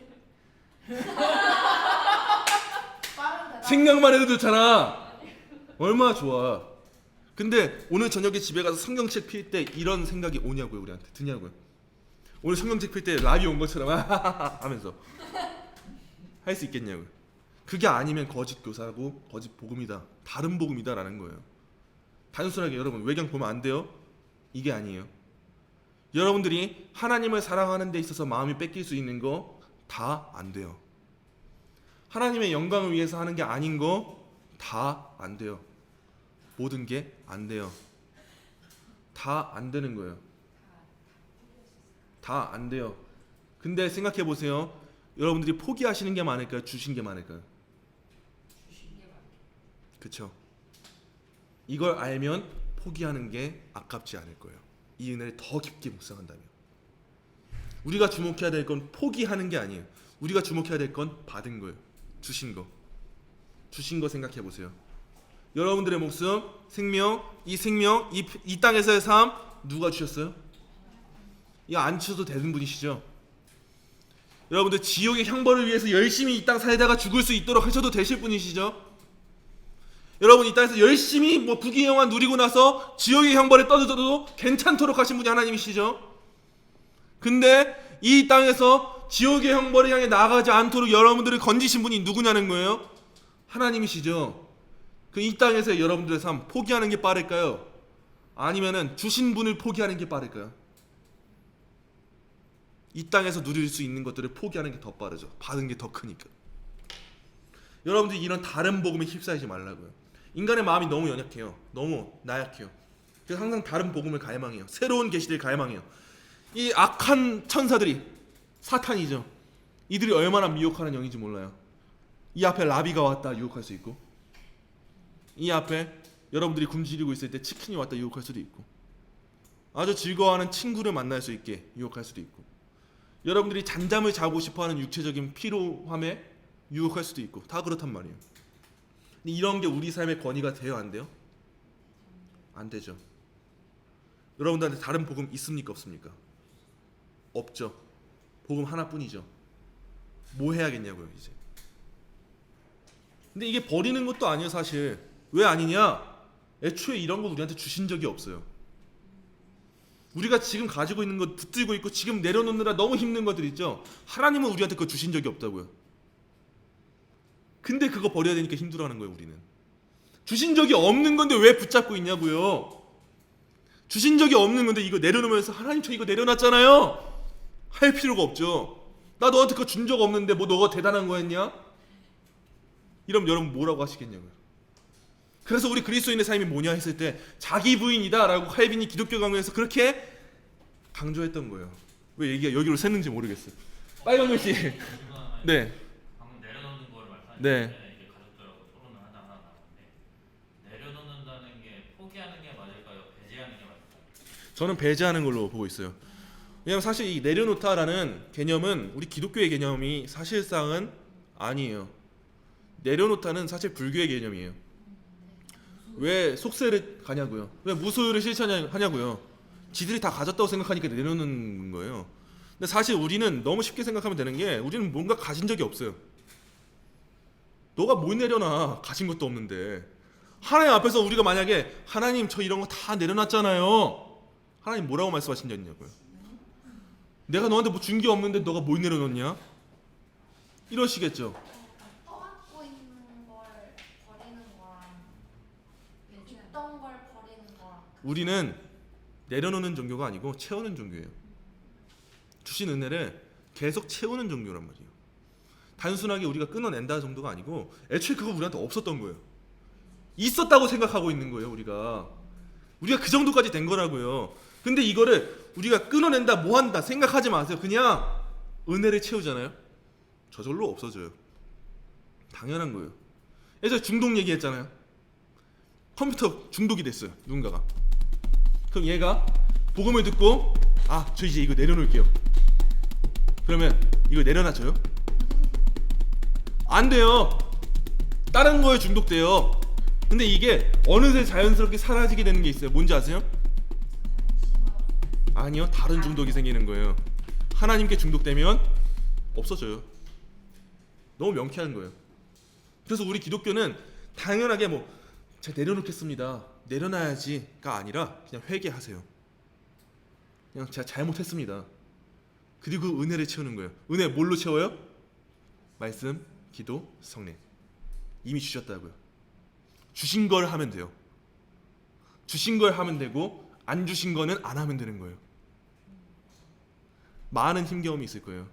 생각만 해도 좋잖아. 얼마나 좋아. 근데 오늘 저녁에 집에 가서 성경책 필 때 이런 생각이 오냐고요, 우리한테 드냐고요. 오늘 성경책 필 때 라비 온 것처럼 하면서 할 수 있겠냐고요. 그게 아니면 거짓 교사고 거짓 복음이다, 다른 복음이다라는 거예요. 단순하게 여러분 외경 보면 안 돼요. 이게 아니에요. 여러분들이 하나님을 사랑하는 데 있어서 마음이 뺏길 수 있는 거 다 안 돼요. 하나님의 영광을 위해서 하는 게 아닌 거 다 안 돼요. 모든 게 안 돼요. 다 안 되는 거예요. 다 안 돼요. 근데 생각해 보세요. 여러분들이 포기하시는 게 많을까요? 주신 게 많을까요? 그쵸? 이걸 알면 포기하는 게 아깝지 않을 거예요. 이 은혜를 더 깊게 묵상한다면. 우리가 주목해야 될 건 포기하는 게 아니에요. 우리가 주목해야 될 건 받은 거예요. 주신 거. 주신 거 생각해 보세요. 여러분들의 목숨, 생명, 이 땅에서의 삶 누가 주셨어요? 이거 안 주셔도 되는 분이시죠? 여러분들 지옥의 형벌을 위해서 열심히 이 땅 살다가 죽을 수 있도록 하셔도 되실 분이시죠? 여러분 이 땅에서 열심히 부귀영화 누리고 나서 지옥의 형벌에 떨어져도 괜찮도록 하신 분이 하나님이시죠? 근데 이 땅에서 지옥의 형벌을 향해 나아가지 않도록 여러분들을 건지신 분이 누구냐는 거예요? 하나님이시죠? 그 이 땅에서 여러분들의 삶 포기하는 게 빠를까요? 아니면은 주신 분을 포기하는 게 빠를까요? 이 땅에서 누릴 수 있는 것들을 포기하는 게 더 빠르죠. 받은 게 더 크니까. 여러분들이 이런 다른 복음에 휩싸이지 말라고요. 인간의 마음이 너무 연약해요. 너무 나약해요. 그래서 항상 다른 복음을 갈망해요. 새로운 계시를 갈망해요. 이 악한 천사들이 사탄이죠. 이들이 얼마나 미혹하는 영인지 몰라요. 이 앞에 라비가 왔다 유혹할 수 있고, 이 앞에 여러분들이 굶주리고 있을 때 치킨이 왔다 유혹할 수도 있고, 아주 즐거워하는 친구를 만날 수 있게 유혹할 수도 있고, 여러분들이 잔잠을 자고 싶어하는 육체적인 피로함에 유혹할 수도 있고, 다 그렇단 말이에요. 근데 이런 게 우리 삶의 권위가 돼요, 안 돼요? 안 되죠. 여러분들한테 다른 복음 있습니까, 없습니까? 없죠. 복음 하나뿐이죠. 뭐 해야겠냐고요, 이제. 근데 이게 버리는 것도 아니에요, 사실. 왜 아니냐? 애초에 이런 거 우리한테 주신 적이 없어요. 우리가 지금 가지고 있는 거 붙들고 있고 지금 내려놓느라 너무 힘든 것들 있죠? 하나님은 우리한테 그거 주신 적이 없다고요. 근데 그거 버려야 되니까 힘들어하는 거예요, 우리는. 주신 적이 없는 건데 왜 붙잡고 있냐고요. 주신 적이 없는 건데 이거 내려놓으면서 하나님 저 이거 내려놨잖아요 할 필요가 없죠. 나 너한테 그거 준 적 없는데 뭐 너가 대단한 거였냐? 이러면 여러분 뭐라고 하시겠냐고요. 그래서 우리 그리스도인의 삶이 뭐냐 했을 때 자기 부인이다 라고 칼빈이 기독교 강요에서 그렇게 강조했던 거예요. 왜 얘기가 여기로 샜는지 모르겠어요. 빨간 글씨. 네. 방금 내려놓는 거를 말씀하셨는데 네. 이제 가족들하고 토론을 하다가 나왔는데 내려놓는다는 게 포기하는 게 맞을까요? 배제하는 게 맞을까요? 저는 배제하는 걸로 보고 있어요. 왜냐하면 사실 이 내려놓다라는 개념은 우리 기독교의 개념이 사실상은 아니에요. 내려놓다는 사실 불교의 개념이에요. 왜 속세를 가냐고요? 왜 무소유를 실천하냐고요? 지들이 다 가졌다고 생각하니까 내려놓는 거예요. 근데 사실 우리는 너무 쉽게 생각하면 되는 게 우리는 뭔가 가진 적이 없어요. 너가 뭘 내려놔? 가진 것도 없는데. 하나님 앞에서 우리가 만약에 하나님 저 이런 거 다 내려놨잖아요. 하나님 뭐라고 말씀하시냐고요? 내가 너한테 뭐 준 게 없는데 너가 뭘 내려놓냐? 이러시겠죠. 떠안고 있는 걸 버리는 거랑 줬던 걸 버리는 거랑 우리는 내려놓는 종교가 아니고 채우는 종교예요. 주신 은혜를 계속 채우는 종교란 말이에요. 단순하게 우리가 끊어낸다 정도가 아니고 애초에 그거 우리한테 없었던 거예요. 있었다고 생각하고 있는 거예요. 우리가 그 정도까지 된 거라고요. 근데 이거를 우리가 끊어낸다 뭐한다 생각하지 마세요. 그냥 은혜를 채우잖아요. 저절로 없어져요. 당연한 거예요. 예전에 중독 얘기했잖아요. 컴퓨터 중독이 됐어요. 누군가가. 그럼 얘가 복음을 듣고 저 이제 이거 내려놓을게요. 그러면 이거 내려놔줘요? 안 돼요. 다른 거에 중독돼요. 근데 이게 어느새 자연스럽게 사라지게 되는 게 있어요. 뭔지 아세요? 아니요. 다른 중독이 생기는 거예요. 하나님께 중독되면 없어져요. 너무 명쾌한 거예요. 그래서 우리 기독교는 당연하게 제가 내려놓겠습니다 내려놔야지가 아니라 그냥 회개하세요. 그냥 제가 잘못했습니다. 그리고 은혜를 채우는 거예요. 은혜 뭘로 채워요? 말씀, 기도, 성령. 이미 주셨다고요. 주신 걸 하면 돼요. 주신 걸 하면 되고 안 주신 거는 안 하면 되는 거예요. 많은 힘겨움이 있을 거예요.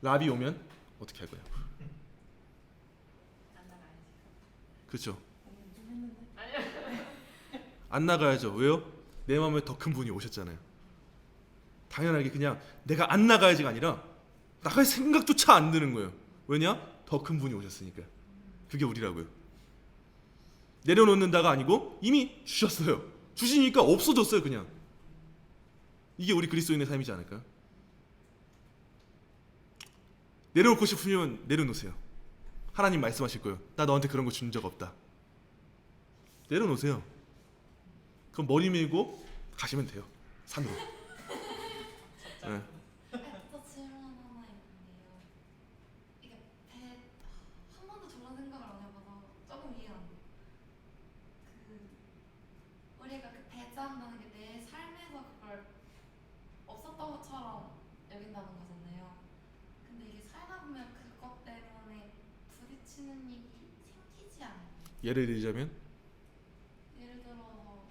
라비 오면 어떻게 할 거예요? 그렇죠. 안 나가야죠. 왜요? 내 마음에 더 큰 분이 오셨잖아요. 당연하게 그냥 내가 안 나가야지가 아니라 나갈 생각조차 안 드는 거예요. 왜냐? 더 큰 분이 오셨으니까. 그게 우리라고요. 내려놓는다가 아니고 이미 주셨어요. 주시니까 없어졌어요. 그냥. 이게 우리 그리스도인의 삶이지 않을까? 내려놓고 싶으면 내려놓으세요. 하나님 말씀하실 거예요. 나 너한테 그런 거 준 적 없다. 내려놓으세요. 그럼 머리 밀고 가시면 돼요. 산으로. 네. 또 질문 하나 있는데요. 이게 한 번도 저런 생각을 안 해봐서 조금 이해가 안 돼요. 우리가 그 배제한다는 게 내 삶에서 그걸 없었던 것처럼 여긴다는 거잖아요. 근데 이게 살다 보면 그것 때문에 부딪히는 일이 생기지 않아요. 예를 들자면 예를 들어서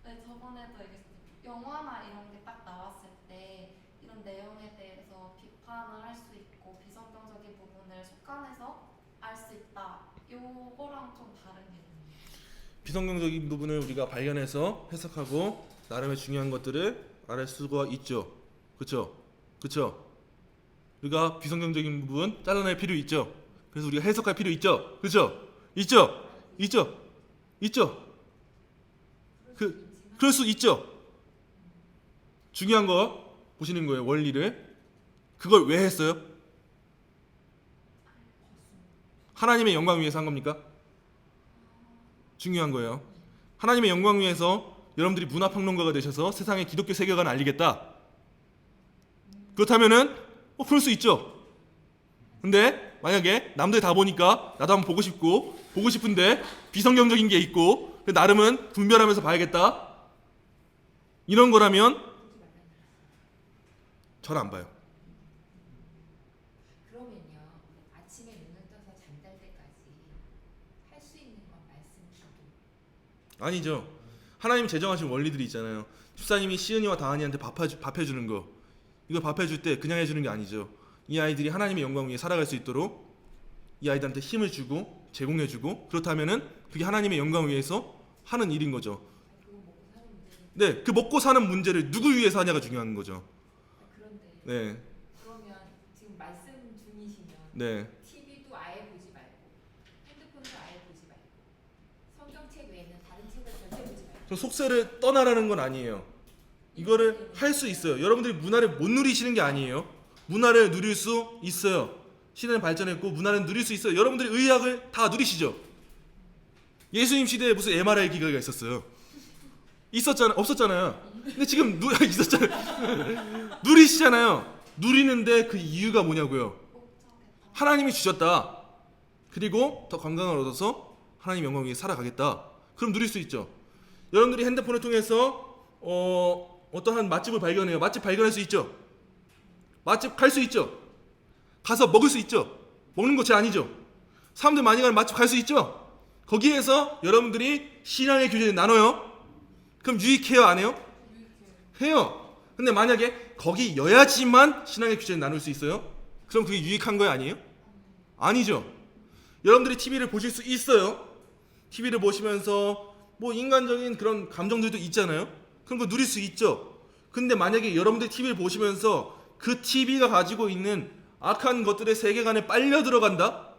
저번에도 얘기했듯이 영화나 이런 게 딱 나왔을 때 이런 내용에 대해서 비판을 할 수 있고 비성경적인 부분을 속간해서 알 수 있다. 요거랑 좀 다른 게 있네요. 비성경적인 부분을 우리가 발견해서 해석하고 나름의 중요한 것들을 알 수가 있죠. 그렇죠? 그렇죠? 우리가 비성경적인 부분 잘라낼 필요 있죠. 그래서 우리가 해석할 필요 있죠. 그렇죠? 있죠? 있죠? 있죠? 그럴 수 있죠. 중요한 거 보시는 거예요. 원리를. 그걸 왜 했어요? 하나님의 영광 위해서 한 겁니까? 중요한 거예요. 하나님의 영광 위해서 여러분들이 문화평론가가 되셔서 세상의 기독교 세계관을 알리겠다. 그렇다면은 그럴 수 있죠. 근데 만약에 남들 다 보니까 나도 한번 보고 싶고 보고 싶은데 비성경적인 게 있고 나름은 분별하면서 봐야겠다. 이런 거라면 전 안 봐요. 그러면요, 아침에 눈을 떠서 잠잘 때까지 할 수 있는 건 말씀 기도. 아니죠. 하나님 제정하신 원리들이 있잖아요. 집사님이 시은이와 다한이한테 밥 해주는 거, 이거 밥 해줄 때 그냥 해주는 게 아니죠. 이 아이들이 하나님의 영광 위에 살아갈 수 있도록 이 아이들한테 힘을 주고 제공해주고, 그렇다면은 그게 하나님의 영광 위해서 하는 일인 거죠. 그거 먹고 사는 문제. 네, 그 먹고 사는 문제를 누구 위해서 하냐가 중요한 거죠. 그런데 네, 그러면 지금 말씀 중이시면 네. TV도 아예 보지 말고 핸드폰도 아예 보지 말고 성경책 외에는 다른 책을 절대 보지 말고. 저 속세를 떠나라는 건 아니에요. 이거를 할 수 있어요. 여러분들이 문화를 못 누리시는 게 아니에요. 문화를 누릴 수 있어요. 시대는 발전했고 문화는 누릴 수 있어요. 여러분들이 의학을 다 누리시죠. 예수님 시대에 무슨 MRI 기계가 있었어요? 없었잖아요. 근데 지금 있었잖아요. 누리시잖아요. 누리는데 그 이유가 뭐냐고요. 하나님이 주셨다. 그리고 더 건강을 얻어서 하나님 영광 위에 살아가겠다. 그럼 누릴 수 있죠. 여러분들이 핸드폰을 통해서 어떠한 맛집을 발견해요. 맛집 발견할 수 있죠. 맛집 갈 수 있죠. 가서 먹을 수 있죠. 먹는 거 제 아니죠. 사람들 많이 가는 맛집 갈 수 있죠. 거기에서 여러분들이 신앙의 교제를 나눠요. 그럼 유익해요, 안 해요? 해요. 근데 만약에 거기여야지만 신앙의 교제를 나눌 수 있어요? 그럼 그게 유익한 거예요, 아니에요? 아니죠. 여러분들이 TV를 보실 수 있어요. TV를 보시면서 뭐 인간적인 그런 감정들도 있잖아요. 그런 거 누릴 수 있죠. 근데 만약에 여러분들이 TV를 보시면서 그 TV가 가지고 있는 악한 것들의 세계관에 빨려 들어간다?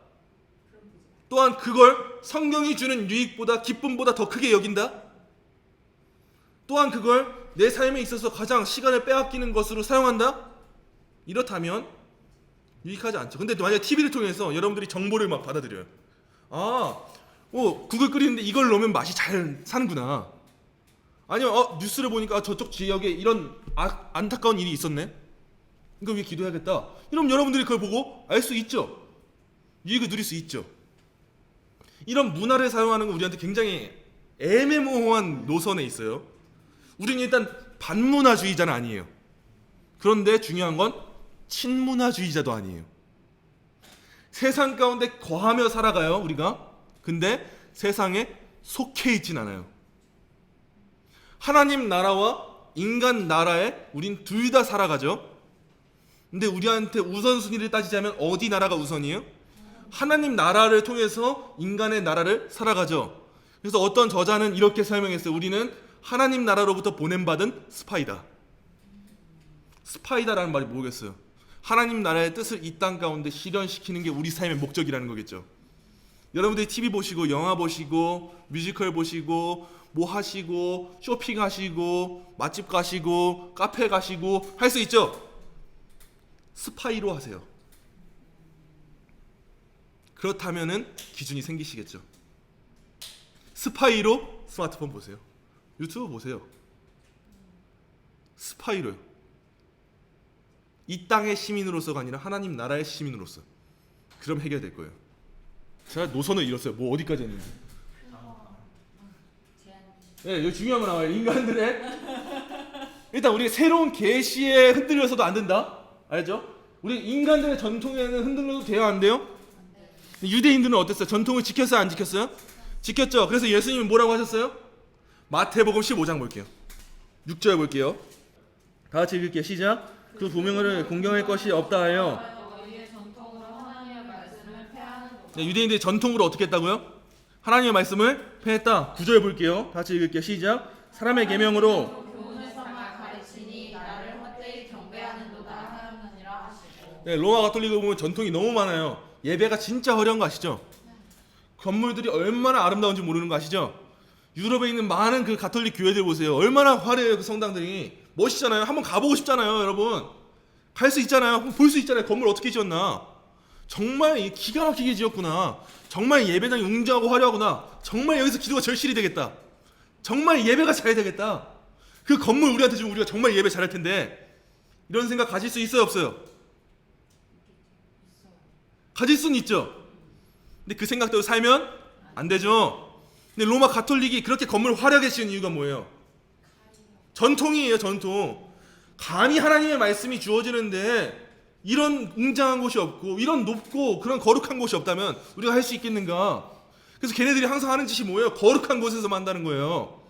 또한 그걸 성경이 주는 유익보다 기쁨보다 더 크게 여긴다? 또한 그걸 내 삶에 있어서 가장 시간을 빼앗기는 것으로 사용한다? 이렇다면 유익하지 않죠. 근데 만약에 TV를 통해서 여러분들이 정보를 막 받아들여요. 국을 끓이는데 이걸 넣으면 맛이 잘 사는구나. 아니면 뉴스를 보니까 저쪽 지역에 이런 안타까운 일이 있었네. 이거 위해 기도해야겠다. 이러면 여러분들이 그걸 보고 알 수 있죠. 유익을 누릴 수 있죠. 이런 문화를 사용하는 건 우리한테 굉장히 애매모호한 노선에 있어요. 우리는 일단 반문화주의자는 아니에요. 그런데 중요한 건 친문화주의자도 아니에요. 세상 가운데 거하며 살아가요, 우리가. 근데 세상에 속해 있진 않아요. 하나님 나라와 인간 나라에 우린 둘 다 살아가죠. 근데 우리한테 우선순위를 따지자면 어디 나라가 우선이에요? 하나님 나라를 통해서 인간의 나라를 살아가죠. 그래서 어떤 저자는 이렇게 설명했어요. 우리는 하나님 나라로부터 보냄받은 스파이다. 스파이다라는 말이 뭐겠어요? 하나님 나라의 뜻을 이 땅 가운데 실현시키는 게 우리 삶의 목적이라는 거겠죠. 여러분들이 TV 보시고 영화 보시고 뮤지컬 보시고 뭐 하시고 쇼핑하시고 맛집 가시고 카페 가시고 할 수 있죠. 스파이로 하세요. 그렇다면은 기준이 생기시겠죠. 스파이로 스마트폰 보세요. 유튜브 보세요. 스파이로요. 이 땅의 시민으로서가 아니라 하나님 나라의 시민으로서. 그럼 해결될 거예요. 제가 노선을 잃었어요. 뭐 어디까지 했는지. 네, 여기 중요한 거 나와요. 인간들의 일단 우리 새로운 계시에 흔들려서도 안 된다. 알죠? 우리 인간들의 전통에는 흔들려도 돼요, 안 돼요? 유대인들은 어땠어요? 전통을 지켰어요, 안 지켰어요? 지켰죠. 그래서 예수님은 뭐라고 하셨어요? 마태복음 15장 볼게요. 6절 볼게요. 다 같이 읽을게요. 시작. 그 부명을 공경할 것이 없다 하여. 네, 유대인들이 전통으로 어떻게 했다고요? 하나님의 말씀을 폐했다. 9절 볼게요. 다 같이 읽을게요. 시작. 사람의 계명으로 교훈을 삼아 가르치니 나를 헛되이 경배하는도다 하였느니라 하시고. 네, 로마 가톨릭을 보면 전통이 너무 많아요. 예배가 진짜 화려한 거 아시죠? 건물들이 얼마나 아름다운지 모르는 거 아시죠? 유럽에 있는 많은 그 가톨릭 교회들 보세요. 얼마나 화려해요. 그 성당들이. 멋있잖아요. 한번 가보고 싶잖아요, 여러분. 갈 수 있잖아요. 볼 수 있잖아요. 건물 어떻게 지었나. 정말 기가 막히게 지었구나. 정말 예배당이 웅장하고 화려하구나. 정말 여기서 기도가 절실히 되겠다. 정말 예배가 잘 되겠다. 그 건물 우리한테 주면 우리가 정말 예배 잘할 텐데. 이런 생각 가질 수 있어요, 없어요? 가질 수는 있죠. 근데 그 생각대로 살면 안 되죠. 근데 로마 가톨릭이 그렇게 건물을 화려하게 지은 이유가 뭐예요? 전통이에요, 전통. 감히 하나님의 말씀이 주어지는데 이런 웅장한 곳이 없고 이런 높고 그런 거룩한 곳이 없다면 우리가 할 수 있겠는가? 그래서 걔네들이 항상 하는 짓이 뭐예요? 거룩한 곳에서 만드는 거예요.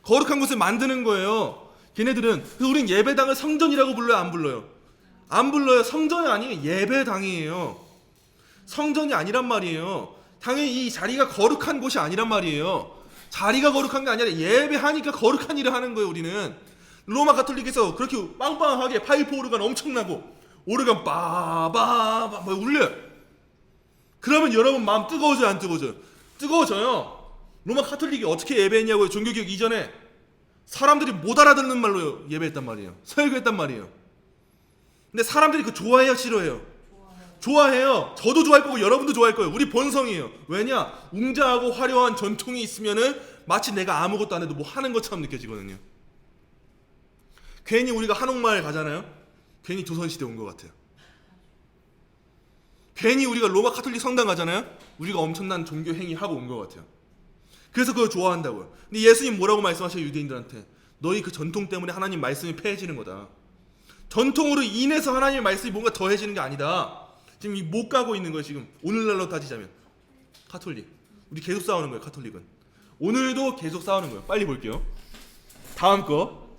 거룩한 곳을 만드는 거예요. 걔네들은. 그래서 우린 예배당을 성전이라고 불러요, 안 불러요? 안 불러요. 성전이 아니에요. 예배당이에요. 성전이 아니란 말이에요. 당연히 이 자리가 거룩한 곳이 아니란 말이에요. 자리가 거룩한 게 아니라 예배하니까 거룩한 일을 하는 거예요. 우리는 로마 가톨릭에서 그렇게 빵빵하게 파이프 오르간 엄청나고 오르간 빠바바 막 울려요. 그러면 여러분 마음 뜨거워져요, 안 뜨거워져요? 뜨거워져요. 로마 가톨릭이 어떻게 예배했냐고요? 종교개혁 이전에 사람들이 못 알아듣는 말로 예배했단 말이에요. 설교했단 말이에요. 근데 사람들이 그 좋아해요, 싫어해요? 좋아해요. 저도 좋아할 거고 여러분도 좋아할 거예요. 우리 본성이에요. 왜냐? 웅장하고 화려한 전통이 있으면은 마치 내가 아무것도 안 해도 뭐 하는 것처럼 느껴지거든요. 괜히 우리가 한옥마을 가잖아요. 괜히 조선시대 온 것 같아요. 괜히 우리가 로마 가톨릭 성당 가잖아요. 우리가 엄청난 종교 행위 하고 온 것 같아요. 그래서 그걸 좋아한다고요. 근데 예수님 뭐라고 말씀하셔요? 유대인들한테 너희 그 전통 때문에 하나님 말씀이 폐해지는 거다. 전통으로 인해서 하나님의 말씀이 뭔가 더해지는 게 아니다. 지금 못 가고 있는 거예요. 지금 오늘날로 따지자면 가톨릭 우리 계속 싸우는 거예요. 가톨릭은 오늘도 계속 싸우는 거예요. 빨리 볼게요. 다음 거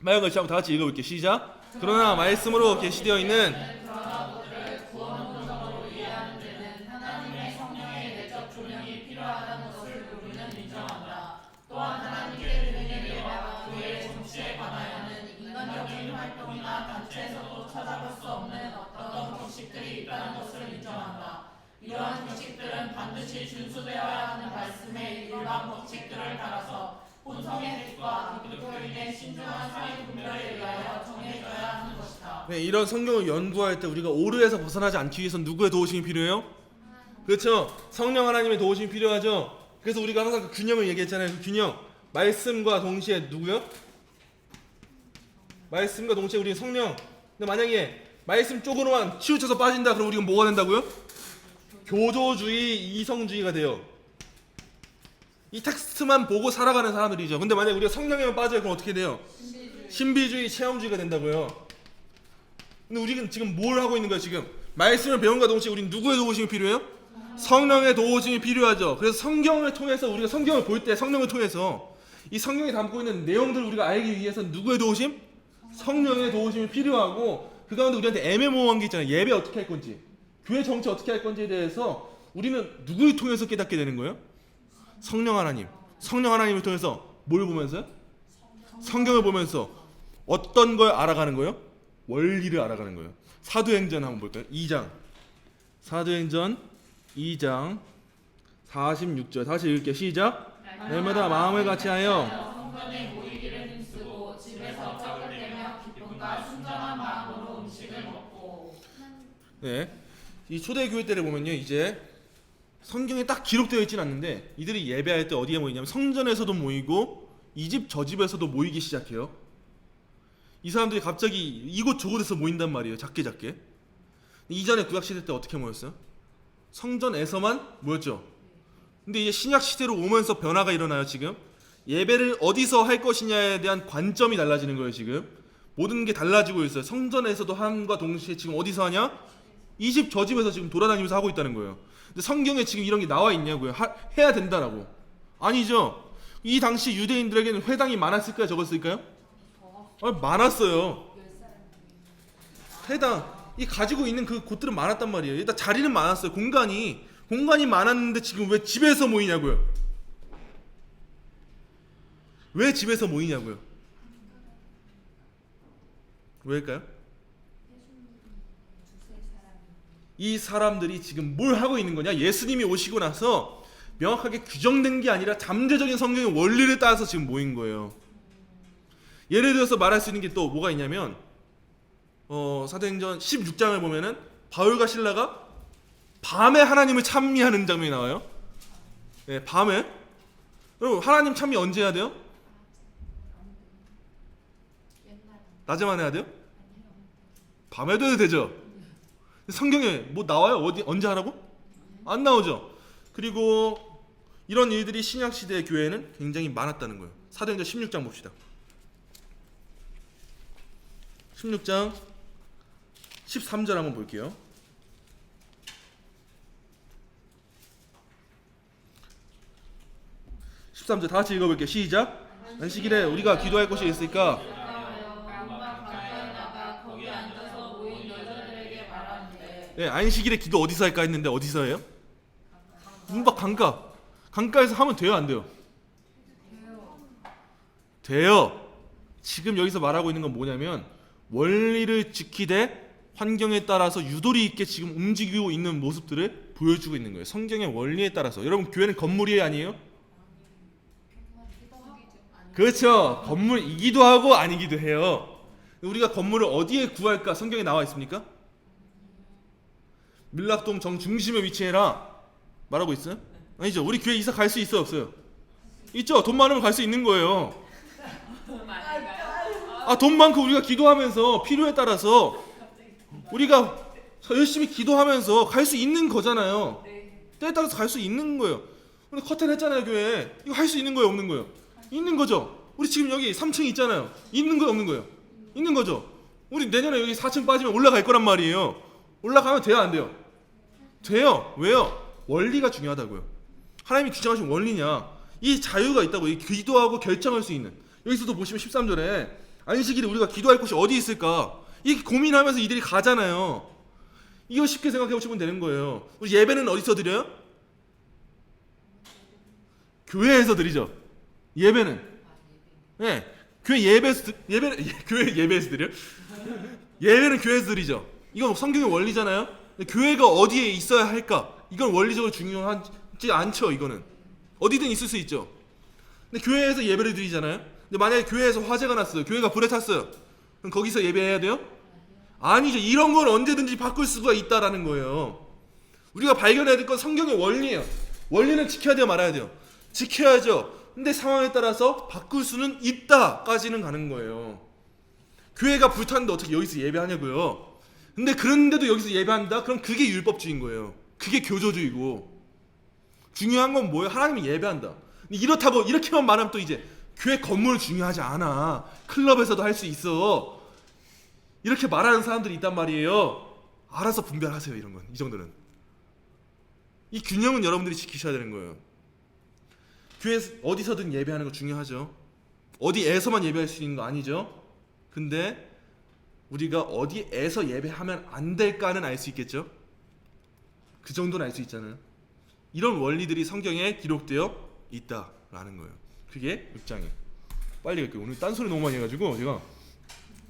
빨간 글씨 한번 다 같이 읽어볼게요. 시작. 그러나 말씀으로 계시되어 있는 그러나 그들을 구원 본성으로 이해하는 데는 하나님의 성령의 내적 조명이 필요하다는 것을 우리는 인정한다. 또한 하나님께 드리는 예배와 교회의 정치에 관하여는 인간적인 활동이나 단체에서도 찾아볼 수 없는 어떤 규칙들이 있다는 것을 인정한다. 이러한 규칙들은 반드시 준수되어야 하는 말씀의 일반 법칙들을 따라서 본성의 뜻과 그리스도인의 신중한 사회 분별에 의하여 정해져야 하는 것이다. 네, 이런 성경을 연구할 때 우리가 오류에서 벗어나지 않기 위해서 누구의 도우심이 필요해요? 그렇죠. 성령 하나님의 도우심이 필요하죠. 그래서 우리가 항상 그 균형을 얘기했잖아요. 그 균형 말씀과 동시에 누구요? 말씀과 동시에 우리 성령. 근데 만약에 말씀 쪽으로만 치우쳐서 빠진다 그럼 우리가 뭐가 된다고요? 교조주의, 이성주의가 돼요. 이 텍스트만 보고 살아가는 사람들이죠. 근데 만약에 우리가 성령에만 빠져요, 그럼 어떻게 돼요? 신비주의, 체험주의가 된다고요. 근데 우리는 지금 뭘 하고 있는 거야? 지금 말씀을 배움과 동시에 우리는 누구의 도우심이 필요해요? 성령의 도우심이 필요하죠. 그래서 성경을 통해서 우리가 성경을 볼 때 성령을 통해서 이 성경에 담고 있는 내용들을 우리가 알기 위해서 누구의 도우심? 성령의 도우심이 필요하고, 그 가운데 우리한테 애매모호한 게 있잖아요. 예배 어떻게 할 건지, 교회 정치 어떻게 할 건지에 대해서 우리는 누구를 통해서 깨닫게 되는 거예요? 성령 하나님. 성령 하나님을 통해서 뭘 보면서요? 성경을 보면서 어떤 걸 알아가는 거예요? 원리를 알아가는 거예요. 사도행전 한번 볼까요? 2장. 사도행전 2장 46절 다시 읽을게요. 시작. 날마다 마음을 같이하여 성전에 모이기를 힘쓰고 집에서 떡을 떼며 기쁨과 순전한 마음으로 음식을 먹고. 네, 이 초대교회 때를 보면요, 이제 성경에 딱 기록되어 있지는 않는데 이들이 예배할 때 어디에 모이냐면 성전에서도 모이고 이 집 저 집에서도 모이기 시작해요. 이 사람들이 갑자기 이곳 저곳에서 모인단 말이에요. 작게 작게. 이전에 구약시대 때 어떻게 모였어요? 성전에서만 모였죠. 근데 이제 신약시대로 오면서 변화가 일어나요. 지금 예배를 어디서 할 것이냐에 대한 관점이 달라지는 거예요. 지금 모든 게 달라지고 있어요. 성전에서도 함과 동시에 지금 어디서 하냐? 이 집 저 집에서 지금 돌아다니면서 하고 있다는 거예요. 근데 성경에 지금 이런 게 나와 있냐고요? 해야 된다라고. 아니죠. 이 당시 유대인들에게는 회당이 많았을까요? 적었을까요? 많았어요. 회당, 이 가지고 있는 그 곳들은 많았단 말이에요. 일단 자리는 많았어요. 공간이 많았는데 지금 왜 집에서 모이냐고요? 왜 집에서 모이냐고요? 왜일까요? 이 사람들이 지금 뭘 하고 있는 거냐? 예수님이 오시고 나서 명확하게 규정된 게 아니라 잠재적인 성경의 원리를 따라서 지금 모인 거예요. 예를 들어서 말할 수 있는 게 또 뭐가 있냐면 사도행전 16장을 보면은 바울과 실라가 밤에 하나님을 찬미하는 장면이 나와요. 네, 밤에. 여러분, 하나님 찬미 언제 해야 돼요? 낮에만 해야 돼요? 밤에도 해도 되죠. 성경에 뭐 나와요? 언제 하라고? 안 나오죠. 그리고 이런 일들이 신약 시대의 교회에는 굉장히 많았다는 거예요. 사도행전 16장 봅시다. 16장 13절 한번 볼게요. 13절 다 같이 읽어볼게요. 시작. 안식일에 우리가 기도할 곳이 있으니까 거기 앉아서 모인 여자들에게 말하는데. 네, 안식일에 기도 어디서 할까 했는데 어디서 해요? 문밖 강가에서 하면 돼요, 안 돼요? 돼요. 지금 여기서 말하고 있는 건 뭐냐면 원리를 지키되 환경에 따라서 유도리 있게 지금 움직이고 있는 모습들을 보여주고 있는 거예요. 성경의 원리에 따라서. 여러분, 교회는 건물이 아니에요? 그렇죠. 건물이기도 하고 아니기도 해요. 우리가 건물을 어디에 구할까? 성경에 나와 있습니까? 밀락동 정중심에 위치해라 말하고 있어요? 아니죠. 우리 교회 이사 갈 수 있어요, 없어요? 있죠. 돈 많으면 갈 수 있는 거예요. 돈 많고 우리가 기도하면서 필요에 따라서 우리가 열심히 기도하면서 갈 수 있는 거잖아요. 때에 따라서 갈 수 있는 거예요. 근데 커튼 했잖아요, 교회. 이거 할 수 있는 거예요, 없는 거예요? 있는 거죠. 우리 지금 여기 3층 있잖아요. 있는 거예요, 없는 거예요? 있는 거죠. 우리 내년에 여기 4층 빠지면 올라갈 거란 말이에요. 올라가면 돼요, 안 돼요? 돼요. 왜요? 원리가 중요하다고요. 하나님이 규정하신 원리냐? 이 자유가 있다고. 이 기도하고 결정할 수 있는. 여기서도 보시면 13절에 안식일에 우리가 기도할 곳이 어디 있을까? 이 고민하면서 이들이 가잖아요. 이거 쉽게 생각해 보시면 되는 거예요. 우리 예배는 어디서 드려요? 교회에서 드리죠. 예배는. 네, 교회 예배에서 교회 예배에서 드려요? 예배는 교회에서 드리죠. 이건 성경의 원리잖아요. 교회가 어디에 있어야 할까? 이건 원리적으로 중요하지 않죠. 이거는 어디든 있을 수 있죠. 근데 교회에서 예배를 드리잖아요. 근데 만약에 교회에서 화재가 났어요. 교회가 불에 탔어요. 그럼 거기서 예배해야 돼요? 아니죠. 이런 건 언제든지 바꿀 수가 있다라는 거예요. 우리가 발견해야 될 건 성경의 원리예요. 원리는 지켜야 돼요, 말아야 돼요? 지켜야죠. 근데 상황에 따라서 바꿀 수는 있다까지는 가는 거예요. 교회가 불탔는데 어떻게 여기서 예배하냐고요. 근데 그런데도 여기서 예배한다? 그럼 그게 율법주의인 거예요. 그게 교조주의고. 중요한 건 뭐예요? 하나님이 예배한다. 이렇다고 이렇게만 말하면 또 이제 교회 건물은 중요하지 않아. 클럽에서도 할 수 있어. 이렇게 말하는 사람들이 있단 말이에요. 알아서 분별하세요. 이런 건. 이 정도는. 이 균형은 여러분들이 지키셔야 되는 거예요. 교회 어디서든 예배하는 거 중요하죠. 어디에서만 예배할 수 있는 거 아니죠. 근데 우리가 어디에서 예배하면 안 될까는 알 수 있겠죠. 그 정도는 알 수 있잖아요. 이런 원리들이 성경에 기록되어 있다라는 거예요. 그게 6장이에요. 빨리 갈게요. 오늘 딴소리 너무 많이 해가지고 제가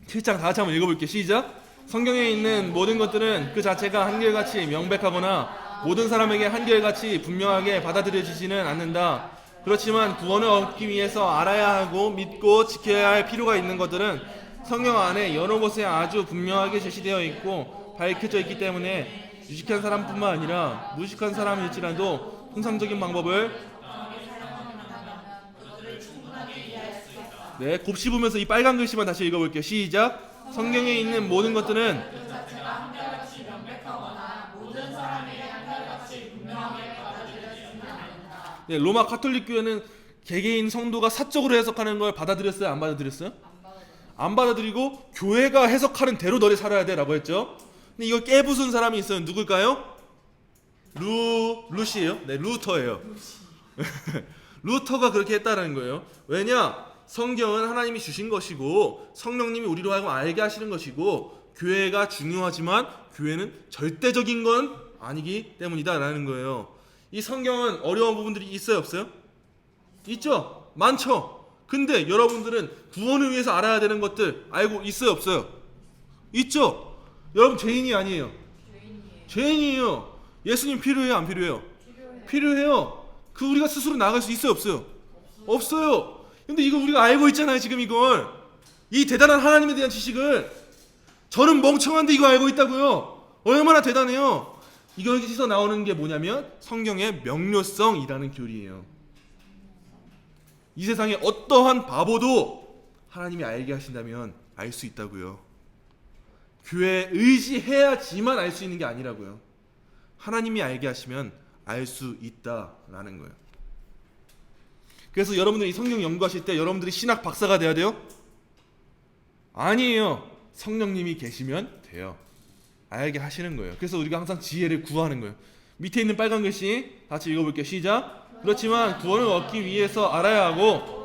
7장 다 같이 한번 읽어볼게요. 시작. 성경에 있는 모든 것들은 그 자체가 한결같이 명백하거나 모든 사람에게 한결같이 분명하게 받아들여지지는 않는다. 그렇지만 구원을 얻기 위해서 알아야 하고 믿고 지켜야 할 필요가 있는 것들은 성경 안에 여러 곳에 아주 분명하게 제시되어 있고 밝혀져 있기 때문에 유식한 사람뿐만 아니라 무식한 사람일지라도 통상적인 방법을 곱씹으면서 이 빨간 글씨만 다시 읽어볼게요. 시작. 성경에 있는 모든 것들은 그 자체가 한결같이 명백하거나 모든 사람에게 한결같이 분명하게 받아들여지지는 않는다. 로마 가톨릭 교회는 개개인 성도가 사적으로 해석하는 걸 받아들였어요? 안 받아들였어요? 안 받아들이고 교회가 해석하는 대로 너희 살아야 돼 라고 했죠. 근데 이걸 깨부순 사람이 있어요. 누굴까요? 루시예요. 네, 루터예요. 루터가 그렇게 했다는 거예요. 왜냐? 성경은 하나님이 주신 것이고 성령님이 우리로 하여금 알게 하시는 것이고 교회가 중요하지만 교회는 절대적인 건 아니기 때문이다 라는 거예요. 이 성경은 어려운 부분들이 있어요 없어요? 있죠? 많죠? 근데 여러분들은 구원을 위해서 알아야 되는 것들 알고 있어요 없어요? 있죠? 여러분 죄인이 아니에요. 죄인이에요. 예수님 필요해요 안 필요해요? 필요해요. 그 우리가 스스로 나갈 수 있어요 없어요? 없어요. 근데 이거 우리가 알고 있잖아요 지금 이걸. 이 대단한 하나님에 대한 지식을. 저는 멍청한데 이거 알고 있다고요. 얼마나 대단해요. 여기서 나오는 게 뭐냐면 성경의 명료성이라는 교리예요. 이 세상에 어떠한 바보도 하나님이 알게 하신다면 알 수 있다고요. 교회에 의지해야지만 알 수 있는 게 아니라고요. 하나님이 알게 하시면 알 수 있다라는 거예요. 그래서 여러분들이 성경 연구하실 때 여러분들이 신학 박사가 돼야 돼요? 아니에요. 성령님이 계시면 돼요. 알게 하시는 거예요. 그래서 우리가 항상 지혜를 구하는 거예요. 밑에 있는 빨간 글씨 같이 읽어볼게요. 시작. 그렇지만 구원을 얻기 위해서 알아야 하고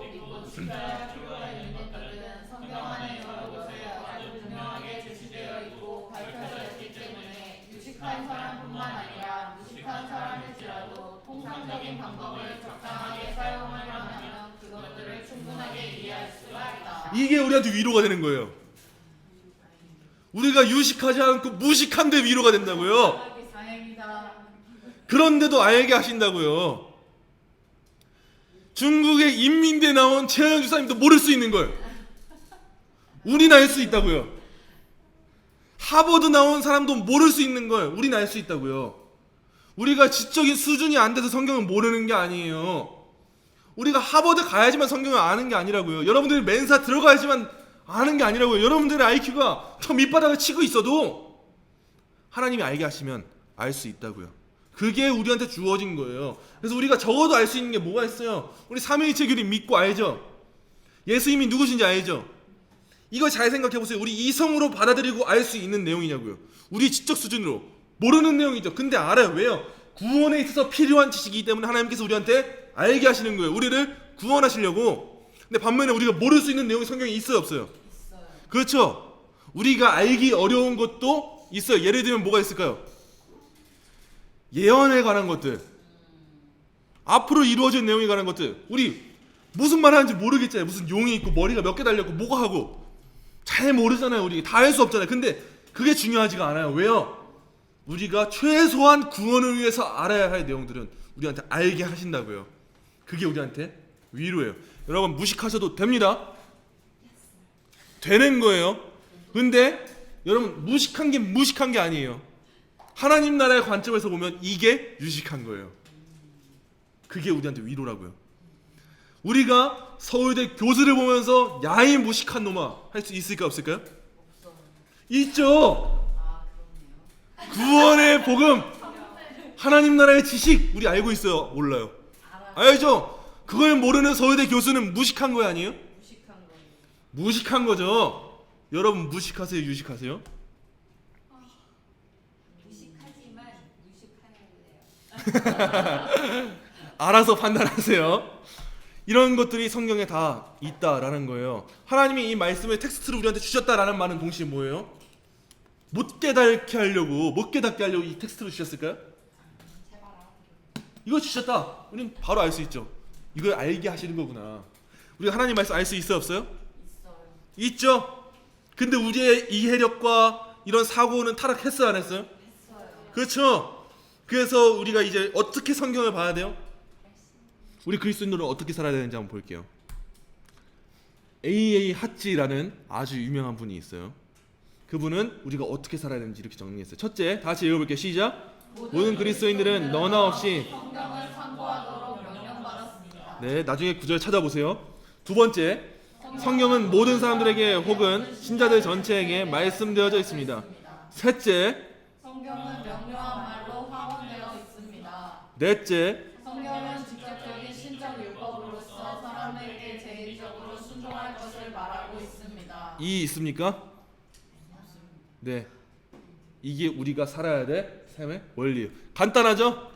성경 안에 여러 곳에 아주 분명하게 제시되어 있고 밝혀져 있기 때문에 유식한 사람뿐만 아니라 무식한 사람일지라도 통상적인 방법을 적당하게 사용하려면 그것들을 충분하게 이해할 수가 있다. 이게 우리한테 위로가 되는 거예요. 우리가 유식하지 않고 무식한데 위로가 된다고요. 다행이다. 그런데도 알게 하신다고요. 중국의 인민대에 나온 최현주 사님도 모를 수 있는 걸 우리는 알 수 있다고요. 하버드 나온 사람도 모를 수 있는 걸 우리는 알 수 있다고요. 우리가 지적인 수준이 안 돼서 성경을 모르는 게 아니에요. 우리가 하버드 가야지만 성경을 아는 게 아니라고요. 여러분들이 맨사 들어가야지만 아는 게 아니라고요. 여러분들의 IQ가 저 밑바닥을 치고 있어도 하나님이 알게 하시면 알 수 있다고요. 그게 우리한테 주어진 거예요. 그래서 우리가 적어도 알 수 있는 게 뭐가 있어요? 우리 삼위일체 교리 믿고 알죠? 예수님이 누구신지 알죠? 이거 잘 생각해 보세요. 우리 이성으로 받아들이고 알 수 있는 내용이냐고요. 우리 지적 수준으로 모르는 내용이죠. 근데 알아요. 왜요? 구원에 있어서 필요한 지식이기 때문에 하나님께서 우리한테 알게 하시는 거예요. 우리를 구원하시려고. 근데 반면에 우리가 모를 수 있는 내용이 성경에 있어요 없어요? 그렇죠. 우리가 알기 어려운 것도 있어요. 예를 들면 뭐가 있을까요? 예언에 관한 것들, 앞으로 이루어질 내용에 관한 것들. 우리 무슨 말 하는지 모르겠잖아요. 무슨 용이 있고 머리가 몇 개 달렸고 뭐가 하고 잘 모르잖아요. 우리 다 할 수 없잖아요. 근데 그게 중요하지가 않아요. 왜요? 우리가 최소한 구원을 위해서 알아야 할 내용들은 우리한테 알게 하신다고요. 그게 우리한테 위로예요. 여러분 무식하셔도 됩니다. 되는 거예요. 근데 여러분 무식한 게 아니에요. 하나님 나라의 관점에서 보면 이게 유식한 거예요. 그게 우리한테 위로라고요. 우리가 서울대 교수를 보면서 야이 무식한 놈아 할 수 있을까 없을까요? 있죠. 구원의 복음, 하나님 나라의 지식 우리 알고 있어요? 몰라요? 알죠? 그걸 모르는 서울대 교수는 무식한 거 아니에요? 무식한 거예요. 무식한 거죠. 여러분 무식하세요, 유식하세요? 무식하지만 유식해야 돼요. 알아서 판단하세요. 이런 것들이 성경에 다 있다라는 거예요. 하나님이 이 말씀을 텍스트로 우리한테 주셨다라는 말은 동시에 뭐예요? 못 깨닫게 하려고, 못 깨닫게 하려고 이 텍스트로 주셨을까요? 제발 알아보세요. 이거 주셨다. 우리는 바로 알 수 있죠. 이걸 알게 하시는 거구나. 우리가 하나님 말씀 알 수 있어요, 없어요? 있어요. 있죠. 근데 우리의 이해력과 이런 사고는 타락했어요, 안 했어요? 했어요. 그렇죠. 그래서 우리가 이제 어떻게 성경을 봐야 돼요? 우리 그리스도인들은 어떻게 살아야 되는지 한번 볼게요. A.A. 하찌라는 아주 유명한 분이 있어요. 그분은 우리가 어떻게 살아야 되는지 이렇게 정리했어요. 첫째, 다시 읽어볼게요. 시작. 모든 그리스도인들은 너나 없이 성경을 참고하도록 명령받았습니다. 네, 나중에 구절 찾아보세요. 두 번째, 성경은 모든 사람들에게 혹은 신자들 전체에게 말씀되어져 있습니다. 셋째, 성경은 명료한 말로 확언되어 있습니다. 넷째, 성경은 직접적인 신적 율법으로서 사람에게 제의적으로 순종할 것을 말하고 있습니다. 이 있습니까? 네, 이게 우리가 살아야 될 삶의 원리예요. 간단하죠?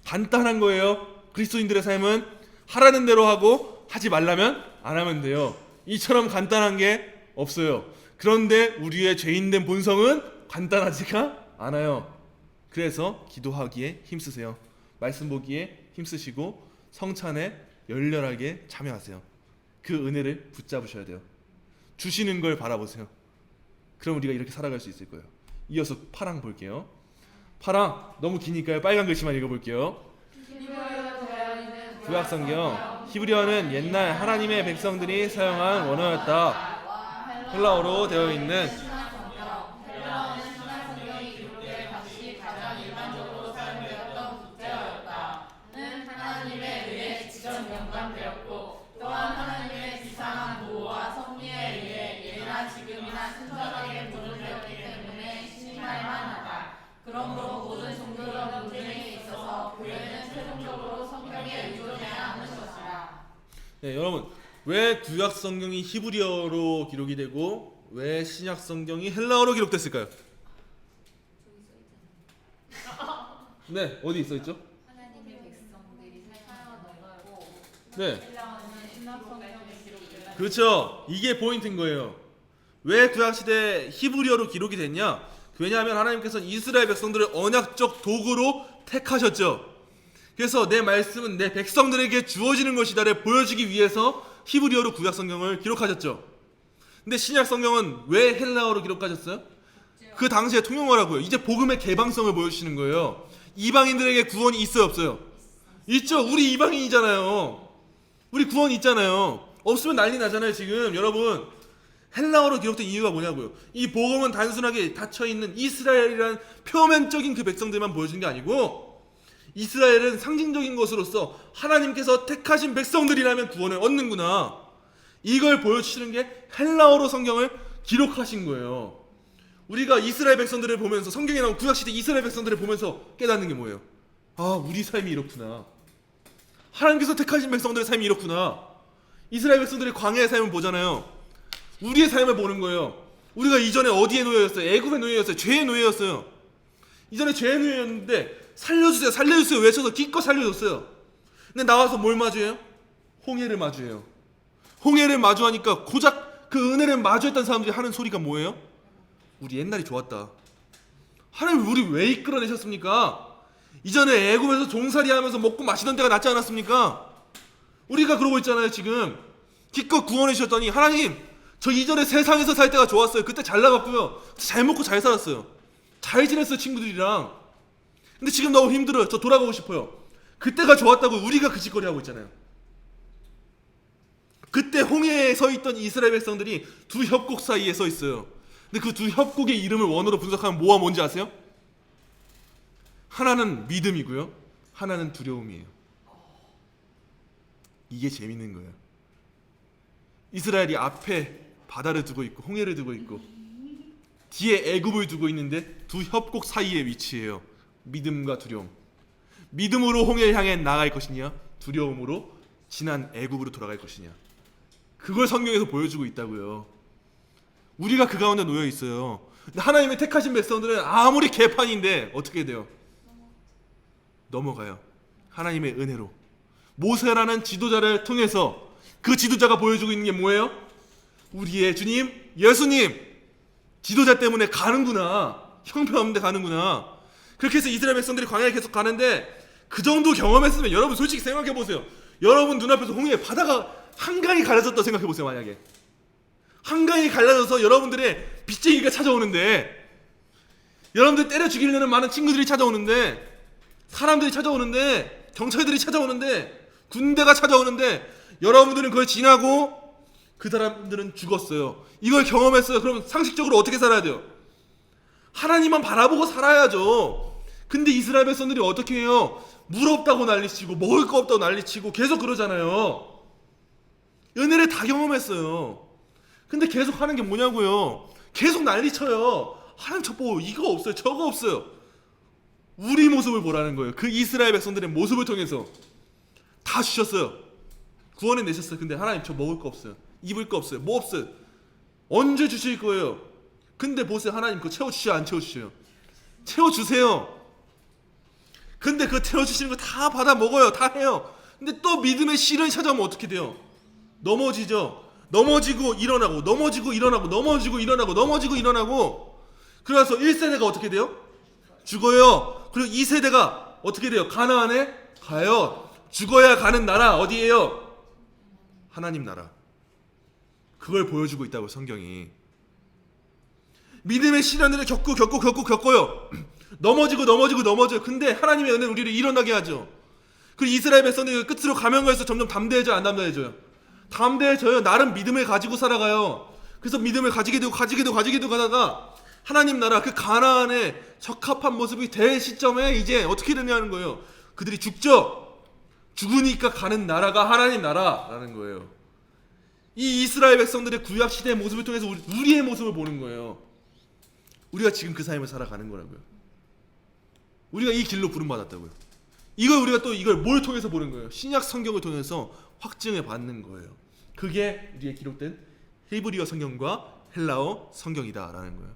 간단한 거예요. 그리스도인들의 삶은 하라는 대로 하고 하지 말라면 안 하면 돼요. 이처럼 간단한 게 없어요. 그런데 우리의 죄인된 본성은 간단하지가 않아요. 그래서 기도하기에 힘쓰세요. 말씀 보기에 힘쓰시고 성찬에 열렬하게 참여하세요. 그 은혜를 붙잡으셔야 돼요. 주시는 걸 바라보세요. 그럼 우리가 이렇게 살아갈 수 있을 거예요. 이어서 파랑 볼게요. 파랑 너무 기니까요. 빨간 글씨만 읽어볼게요. 히브리어로 되어 있는 구약성경 히브리어는 옛날 하나님의 백성들이 사용한 원어였다. 헬라어로 되어 있는 헬라어는 신약 성경이 기록될 당시 가장 일반적으로 사용되었던 국제어였다. 는 하나님에 의해 직접 명감되었고 또한 하나님의 비상한 보호와 섭리에 의해 예나 지금이나 신선하게 보존되었기 때문에 신임할 만하다. 그러므로 모든 종교적 논쟁에 있어서 교회는 최종적으로 성경에 의존해야 하는 것이다. 네, 여러분 왜 구약 성경이 히브리어로 기록이 되고 왜 신약 성경이 헬라어로 기록됐을까요? 네, 어디 있어 있죠? 하나님의 백성들이 사용하는 거고 네, 헬라어는 신약 성경에 기록된 그렇죠. 이게 포인트인 거예요. 왜 구약 시대 히브리어로 기록이 됐냐? 왜냐하면 하나님께서는 이스라엘 백성들을 언약적 도구로 택하셨죠. 그래서 내 말씀은 내 백성들에게 주어지는 것이다를 보여주기 위해서 히브리어로 구약 성경을 기록하셨죠. 근데 신약 성경은 왜 헬라어로 기록하셨어요? 그 당시에 통용어라고요. 이제 복음의 개방성을 보여주시는 거예요. 이방인들에게 구원이 있어요, 없어요? 있죠. 우리 이방인이잖아요. 우리 구원 있잖아요. 없으면 난리 나잖아요. 지금 여러분 헬라어로 기록된 이유가 뭐냐고요. 이 복음은 단순하게 닫혀있는 이스라엘이라는 표면적인 그 백성들만 보여준 게 아니고 이스라엘은 상징적인 것으로서 하나님께서 택하신 백성들이라면 구원을 얻는구나, 이걸 보여주시는 게 헬라어로 성경을 기록하신 거예요. 우리가 이스라엘 백성들을 보면서 성경에 나온 구약시대 이스라엘 백성들을 보면서 깨닫는 게 뭐예요? 아, 우리 삶이 이렇구나. 하나님께서 택하신 백성들의 삶이 이렇구나. 이스라엘 백성들의 광야의 삶을 보잖아요. 우리의 삶을 보는 거예요. 우리가 이전에 어디에 노예였어요? 애굽의 노예였어요. 죄의 노예였어요. 이전에 죄의 노예였는데 살려주세요, 살려주세요 외쳐서 기껏 살려줬어요. 근데 나와서 뭘 마주해요? 홍해를 마주해요. 홍해를 마주하니까 고작 그 은혜를 마주했던 사람들이 하는 소리가 뭐예요? 우리 옛날이 좋았다. 하나님 우리 왜 이끌어내셨습니까? 이전에 애굽에서 종살이 하면서 먹고 마시던 때가 낫지 않았습니까? 우리가 그러고 있잖아요. 지금 기껏 구원해 주셨더니 하나님 저 이전에 세상에서 살 때가 좋았어요. 그때 잘 나갔고요. 잘 먹고 잘 살았어요. 잘 지냈어요, 친구들이랑. 근데 지금 너무 힘들어요. 저 돌아가고 싶어요. 그때가 좋았다고 우리가 그 짓거리 하고 있잖아요. 그때 홍해에 서 있던 이스라엘 백성들이 두 협곡 사이에 서 있어요. 근데 그 두 협곡의 이름을 원어로 분석하면 뭐가 뭔지 아세요? 하나는 믿음이고요, 하나는 두려움이에요. 이게 재밌는 거예요. 이스라엘이 앞에 바다를 두고 있고 홍해를 두고 있고 뒤에 애굽을 두고 있는데 두 협곡 사이에 위치해요. 믿음과 두려움. 믿음으로 홍해를 향해 나아갈 것이냐, 두려움으로 지난 애굽으로 돌아갈 것이냐. 그걸 성경에서 보여주고 있다고요. 우리가 그 가운데 놓여 있어요. 근데 하나님의 택하신 백성들은 아무리 개판인데 어떻게 돼요? 넘어가요. 하나님의 은혜로. 모세라는 지도자를 통해서 그 지도자가 보여주고 있는 게 뭐예요? 우리의 주님 예수님 지도자 때문에 가는구나. 형편없는데 가는구나. 그렇게 해서 이스라엘 백성들이 광야에 계속 가는데 그 정도 경험했으면 여러분 솔직히 생각해 보세요. 여러분 눈앞에서 홍해 바다가 한강이 갈라졌다 생각해 보세요. 만약에 한강이 갈라져서 여러분들의 빚쟁이가 찾아오는데, 여러분들 때려 죽이려는 많은 친구들이 찾아오는데, 사람들이 찾아오는데, 경찰들이 찾아오는데, 군대가 찾아오는데, 여러분들은 그걸 지나고 그 사람들은 죽었어요. 이걸 경험했어요. 그럼 상식적으로 어떻게 살아야 돼요? 하나님만 바라보고 살아야죠. 근데 이스라엘 백성들이 어떻게 해요? 물 없다고 난리치고 먹을 거 없다고 난리치고 계속 그러잖아요. 은혜를 다 경험했어요. 근데 계속 하는 게 뭐냐고요? 계속 난리쳐요. 하나님 저 보고 이거 없어요, 저거 없어요. 우리 모습을 보라는 거예요. 그 이스라엘 백성들의 모습을 통해서 다 주셨어요. 구원해 내셨어요. 근데 하나님 저 먹을 거 없어요, 입을 거 없어요, 뭐 없어요. 언제 주실 거예요? 근데 보세요. 하나님 그거 채워주셔요, 안 채워주셔요? 채워주세요. 근데 그거 채워주시는 거 다 받아 먹어요, 다 해요. 근데 또 믿음의 시련이 찾아오면 어떻게 돼요? 넘어지죠. 넘어지고 일어나고, 넘어지고 일어나고, 넘어지고 일어나고, 넘어지고 일어나고. 그래서 1세대가 어떻게 돼요? 죽어요. 그리고 2세대가 어떻게 돼요? 가나안에 가요. 죽어야 가는 나라 어디예요? 하나님 나라. 그걸 보여주고 있다고 성경이. 믿음의 시련들을 겪어요. 넘어져요. 근데 하나님의 은혜는 우리를 일어나게 하죠. 그리고 이스라엘 백성들이 끝으로 가면 갈수록 점점 담대해져요, 안 담대해져요? 담대해져요. 나름 믿음을 가지고 살아가요. 그래서 믿음을 가지게 되고 가다가 하나님 나라 그 가나안의 적합한 모습이 될 시점에 이제 어떻게 되냐는 거예요. 그들이 죽죠. 죽으니까 가는 나라가 하나님 나라라는 거예요. 이 이스라엘 백성들의 구약 시대의 모습을 통해서 우리의 모습을 보는 거예요. 우리가 지금 그 삶을 살아가는 거라고요. 우리가 이 길로 부름받았다고요. 이걸 우리가 또 이걸 뭘 통해서 보는 거예요? 신약 성경을 통해서 확증을 받는 거예요. 그게 우리의 기록된 히브리어 성경과 헬라어 성경이다라는 거예요.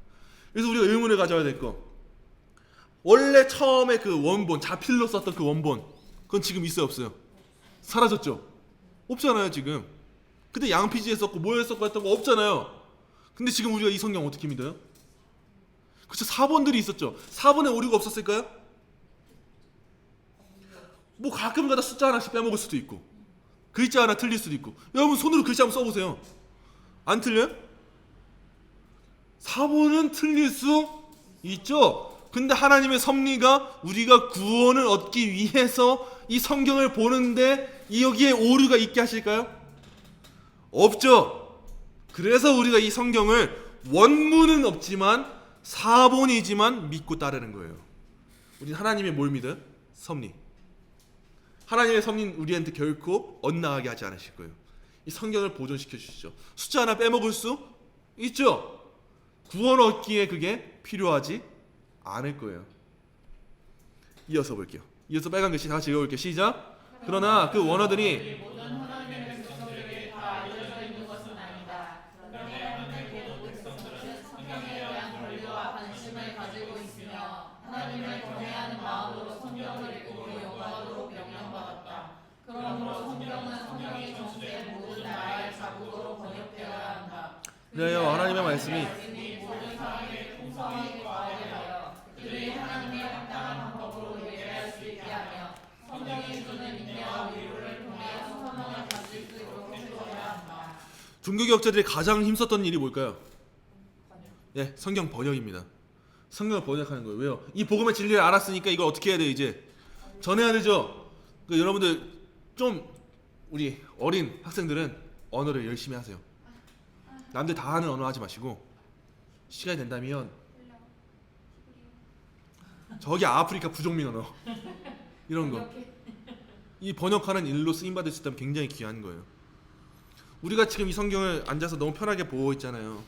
그래서 우리가 의문을 가져야 될 거, 원래 처음에 그 원본 자필로 썼던 그 원본, 그건 지금 있어요, 없어요? 사라졌죠? 없잖아요 지금. 근데 양피지에 썼고 뭐에 썼고 했던 거 없잖아요. 근데 지금 우리가 이 성경 어떻게 믿어요? 그렇죠. 사본들이 있었죠. 사본에 오류가 없었을까요? 뭐 가끔가다 숫자 하나씩 빼먹을 수도 있고, 글자 하나 틀릴 수도 있고. 여러분 손으로 글자 한번 써보세요. 안 틀려요? 사본은 틀릴 수 있죠. 근데 하나님의 섭리가 우리가 구원을 얻기 위해서 이 성경을 보는데 여기에 오류가 있게 하실까요? 없죠. 그래서 우리가 이 성경을 원문은 없지만 사본이지만 믿고 따르는 거예요. 우리는 하나님의 뭘 믿어요? 섭리. 하나님의 섭리는 우리한테 결코 엇나가게 하지 않으실 거예요. 이 성경을 보존시켜 주시죠. 숫자 하나 빼먹을 수 있죠. 구원 얻기에 그게 필요하지 않을 거예요. 이어서 볼게요. 이어서 빨간 글씨 다 같이 읽어볼게요. 시작. 그러나 그 원어들이 모든 하나님의 백성들에게 다 알려져 있는 것은 아니다. 그런데 하나님의 모든 백성들은 성경에 대한 권리와 관심을 가지고 있으며 하나님을 경외하는 마음으로 성경을 읽고 영어하도록 명령받았다. 그러므로 성경은 성경이 정수된 모든 나라의 자국어로 번역되어야 한다. 그래요. 하나님의 말씀이 모든 사람의 풍성하게 과하게 하여 그들이 하나님의 합당한 방법으로 예배할 수 있게 하며 성경이 주는 인내와 위로를 통해 소망을 가질 수 있도록 해줘야 한다. 종교개혁자들이 가장 힘썼던 일이 뭘까요? 예, 성경 번역입니다. 성경을 번역하는 거예요. 왜요? 이 복음의 진리를 알았으니까 이걸 어떻게 해야 돼? 이제 전해야 되죠. 여러분들 좀 우리 어린 학생들은 언어를 열심히 하세요. 남들 다 하는 언어 하지 마시고 시간이 된다면 저기 아프리카 부족민 언어 이런 거, 이 번역하는 일로 쓰임받을 수 있다면 굉장히 귀한 거예요. 우리가 지금 이 성경을 앉아서 너무 편하게 보고 있잖아요.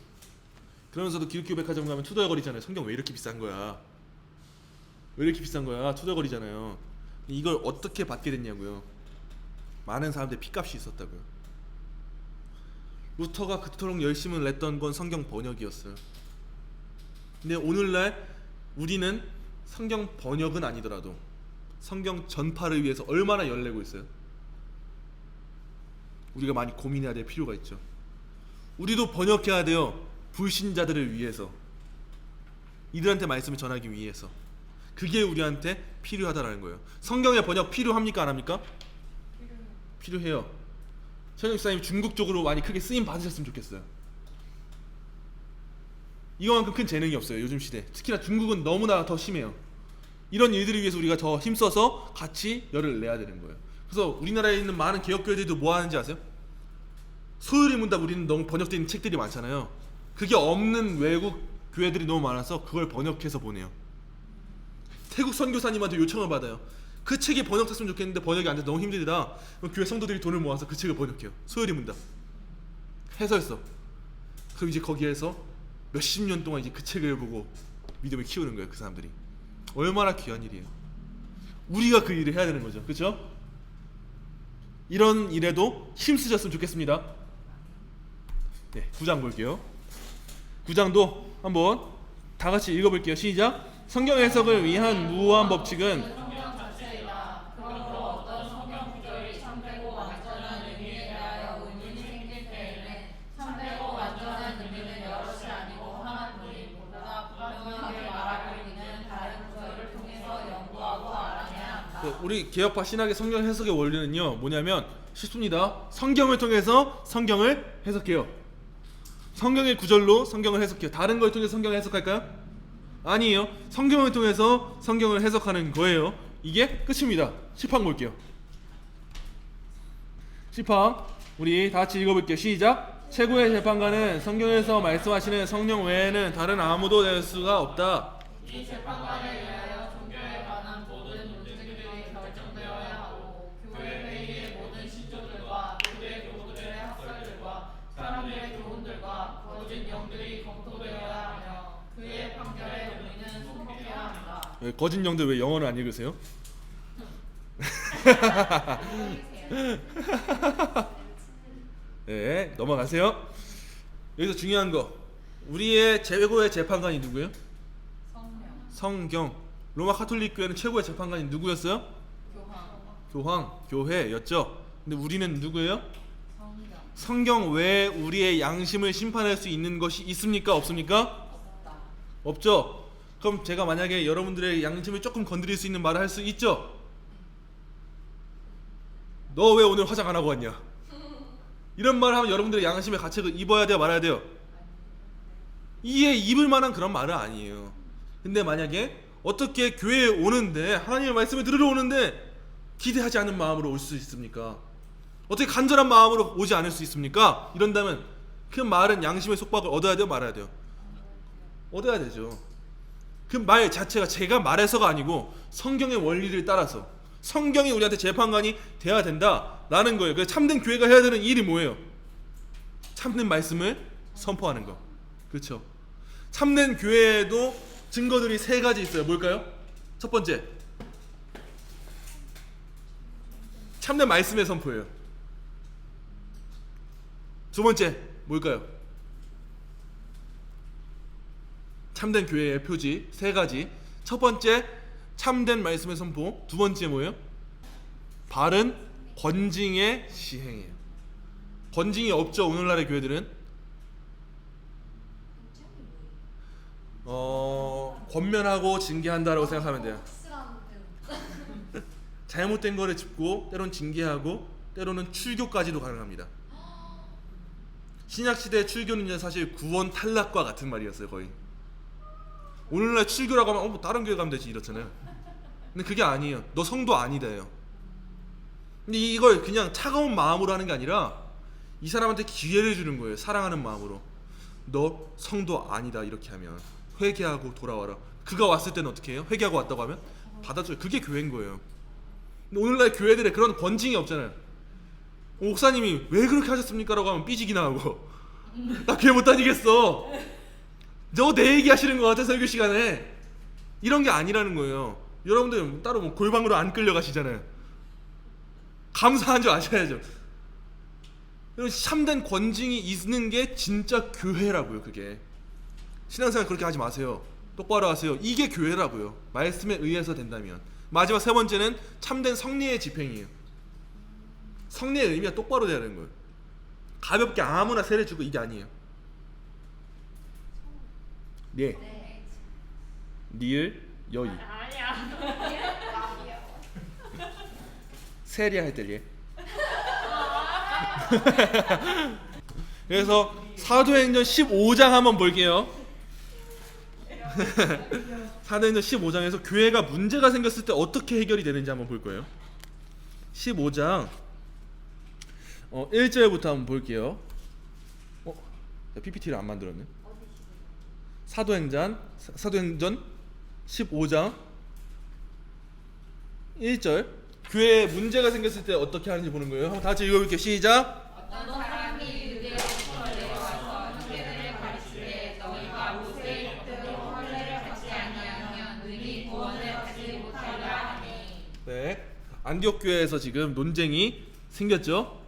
그러면서도 기독교 백화점 가면 투덜거리잖아요. 성경 왜 이렇게 비싼 거야? 왜 이렇게 비싼 거야? 투덜거리잖아요. 이걸 어떻게 받게 됐냐고요. 많은 사람들의 피값이 있었다고요. 루터가 그토록 열심을 냈던 건 성경 번역이었어요. 근데 오늘날 우리는 성경 번역은 아니더라도 성경 전파를 위해서 얼마나 열내고 있어요. 우리가 많이 고민해야 될 필요가 있죠. 우리도 번역해야 돼요. 불신자들을 위해서, 이들한테 말씀을 전하기 위해서. 그게 우리한테 필요하다라는 거예요. 성경의 번역 필요합니까? 안 합니까? 필요해요. 천영 목사님 중국 쪽으로 많이 크게 쓰임 받으셨으면 좋겠어요. 이거만큼 큰 재능이 없어요, 요즘 시대. 특히나 중국은 너무나 더 심해요. 이런 일들을 위해서 우리가 더 힘써서 같이 열을 내야 되는 거예요. 그래서 우리나라에 있는 많은 개혁교회들도 뭐 하는지 아세요? 소요리 문답, 우리는 너무 번역된 책들이 많잖아요. 그게 없는 외국 교회들이 너무 많아서 그걸 번역해서 보내요. 태국 선교사님한테 요청을 받아요. 그 책이 번역됐으면 좋겠는데 번역이 안 돼, 너무 힘들다. 그럼 교회 성도들이 돈을 모아서 그 책을 번역해요. 소요리 문답 해설서. 그럼 이제 거기에서 몇십 년 동안 이제 그 책을 보고 믿음을 키우는 거예요. 그 사람들이. 얼마나 귀한 일이에요. 우리가 그 일을 해야 되는 거죠. 그렇죠? 이런 일에도 힘쓰셨으면 좋겠습니다. 네, 9장 볼게요. 9장도 한번 다 같이 읽어볼게요. 시작. 성경 해석을 위한 무한 법칙은 성경 자체이다. 그러므로 어떤 성경 구절이 참되고 완전한 의미에 대하여 의문이 생길 때에는 참되고 완전한 의미는 여럿이 아니고 하나뿐인 보다 분명하게 말하고 있는 다른 구절을 통해서 연구하고 알아내야 한다. 우리 개혁파 신학의 성경 해석의 원리는요, 뭐냐면 쉽습니다. 성경을 통해서 성경을 해석해요. 성경의 구절로 성경을 해석해요. 다른 걸 통해서 성경을 해석할까요? 아니에요. 성경을 통해서 성경을 해석하는 거예요. 이게 끝입니다. 10항 볼게요. 10항 우리 다 같이 읽어볼게요. 시작. 최고의 재판관은 성경에서 말씀하시는 성령 외에는 다른 아무도 될 수가 없다. 이 재판관에 의하여 종교에 관한 모든 논쟁들이 결정되어야 하고 교회 회의의 모든 신조들과 교회 교우들의 학설들과 사람들의 교훈들과 거짓 영들이 검토되어야 하며 그의 판결에 우리는 순복해야 한다. 거짓 영들 왜 영어를 안 읽으세요? 네, 넘어가세요. 여기서 중요한 거, 우리의 최고의 재판관이 누구예요? 성경. 로마 카톨릭 교회는 최고의 재판관이 누구였어요? 교황, 교회였죠. 근데 우리는 누구예요? 성경 외에 우리의 양심을 심판할 수 있는 것이 있습니까? 없습니까? 없죠. 그럼 제가 만약에 여러분들의 양심을 조금 건드릴 수 있는 말을 할 수 있죠? 너 왜 오늘 화장 안 하고 왔냐? 이런 말을 하면 여러분들의 양심의 가책을 입어야 돼요, 말아야 돼요? 이에 입을 만한 그런 말은 아니에요. 근데 만약에 어떻게 교회에 오는데, 하나님의 말씀을 들으러 오는데 기대하지 않은 마음으로 올 수 있습니까? 어떻게 간절한 마음으로 오지 않을 수 있습니까? 이런다면 그 말은 양심의 속박을 얻어야 돼요, 말아야 돼요? 얻어야 되죠. 그 말 자체가 제가 말해서가 아니고 성경의 원리를 따라서 성경이 우리한테 재판관이 돼야 된다라는 거예요. 그래서 참된 교회가 해야 되는 일이 뭐예요? 참된 말씀을 선포하는 거. 그렇죠? 참된 교회에도 증거들이 세 가지 있어요. 뭘까요? 첫 번째, 참된 말씀의 선포예요. 두 번째, 뭘까요? 참된 교회의 표지 세 가지. 첫 번째, 참된 말씀의 선포. 두 번째 뭐예요? 바른 권징의 시행이에요. 권징이 없죠, 오늘날의 교회들은. 권면하고 징계한다라고 생각하면 돼요. 잘못된 거를 짚고 때로는 징계하고 때로는 출교까지도 가능합니다. 신약시대의 출교는 사실 구원 탈락과 같은 말이었어요, 거의. 오늘날 출교라고 하면 뭐 다른 교회 가면 되지 이렇잖아요. 근데 그게 아니에요. 너 성도 아니다예요. 근데 이걸 그냥 차가운 마음으로 하는 게 아니라 이 사람한테 기회를 주는 거예요. 사랑하는 마음으로. 너 성도 아니다 이렇게 하면 회개하고 돌아와라. 그가 왔을 때는 어떻게 해요? 회개하고 왔다고 하면 받아줘요. 그게 교회인 거예요. 근데 오늘날 교회들에 그런 권징이 없잖아요. 목사님이 왜 그렇게 하셨습니까? 라고 하면 삐지기나 하고 나 교회 못 다니겠어. 저 내 얘기 하시는 것 같아 설교 시간에. 이런 게 아니라는 거예요. 여러분들 따로 뭐 골방으로 안 끌려가시잖아요. 감사한 줄 아셔야죠. 여러분, 참된 권징이 있는 게 진짜 교회라고요. 그게 신앙생활 그렇게 하지 마세요. 똑바로 하세요. 이게 교회라고요. 말씀에 의해서 된다면. 마지막 세 번째는 참된 성례의 집행이에요. 성례의 의미가 똑바로 돼야 되는 거예요. 가볍게 아무나 세례 주고 이게 아니에요. 네. 네. 니을 여의 아니야. 세례 할 때리. 그래서 사도행전 15장 한번 볼게요. 사도행전 15장에서 교회가 문제가 생겼을 때 어떻게 해결이 되는지 한번 볼 거예요. 15장 1절부터 한번 볼게요. PPT를 안 만들었네. 사도행전 15장 1절, 교회에 문제가 생겼을 때 어떻게 하는지 보는 거예요. 한번 다 같이 읽어볼게요. 시작. 어떤 사람이 유대로부터 내려와서 형제들을 가르치되 너희가 모세의 법대로 할례를 받지 아니하면 능히 구원을 받지 못하리라 하니. 네, 안디옥 교회에서 지금 논쟁이 생겼죠.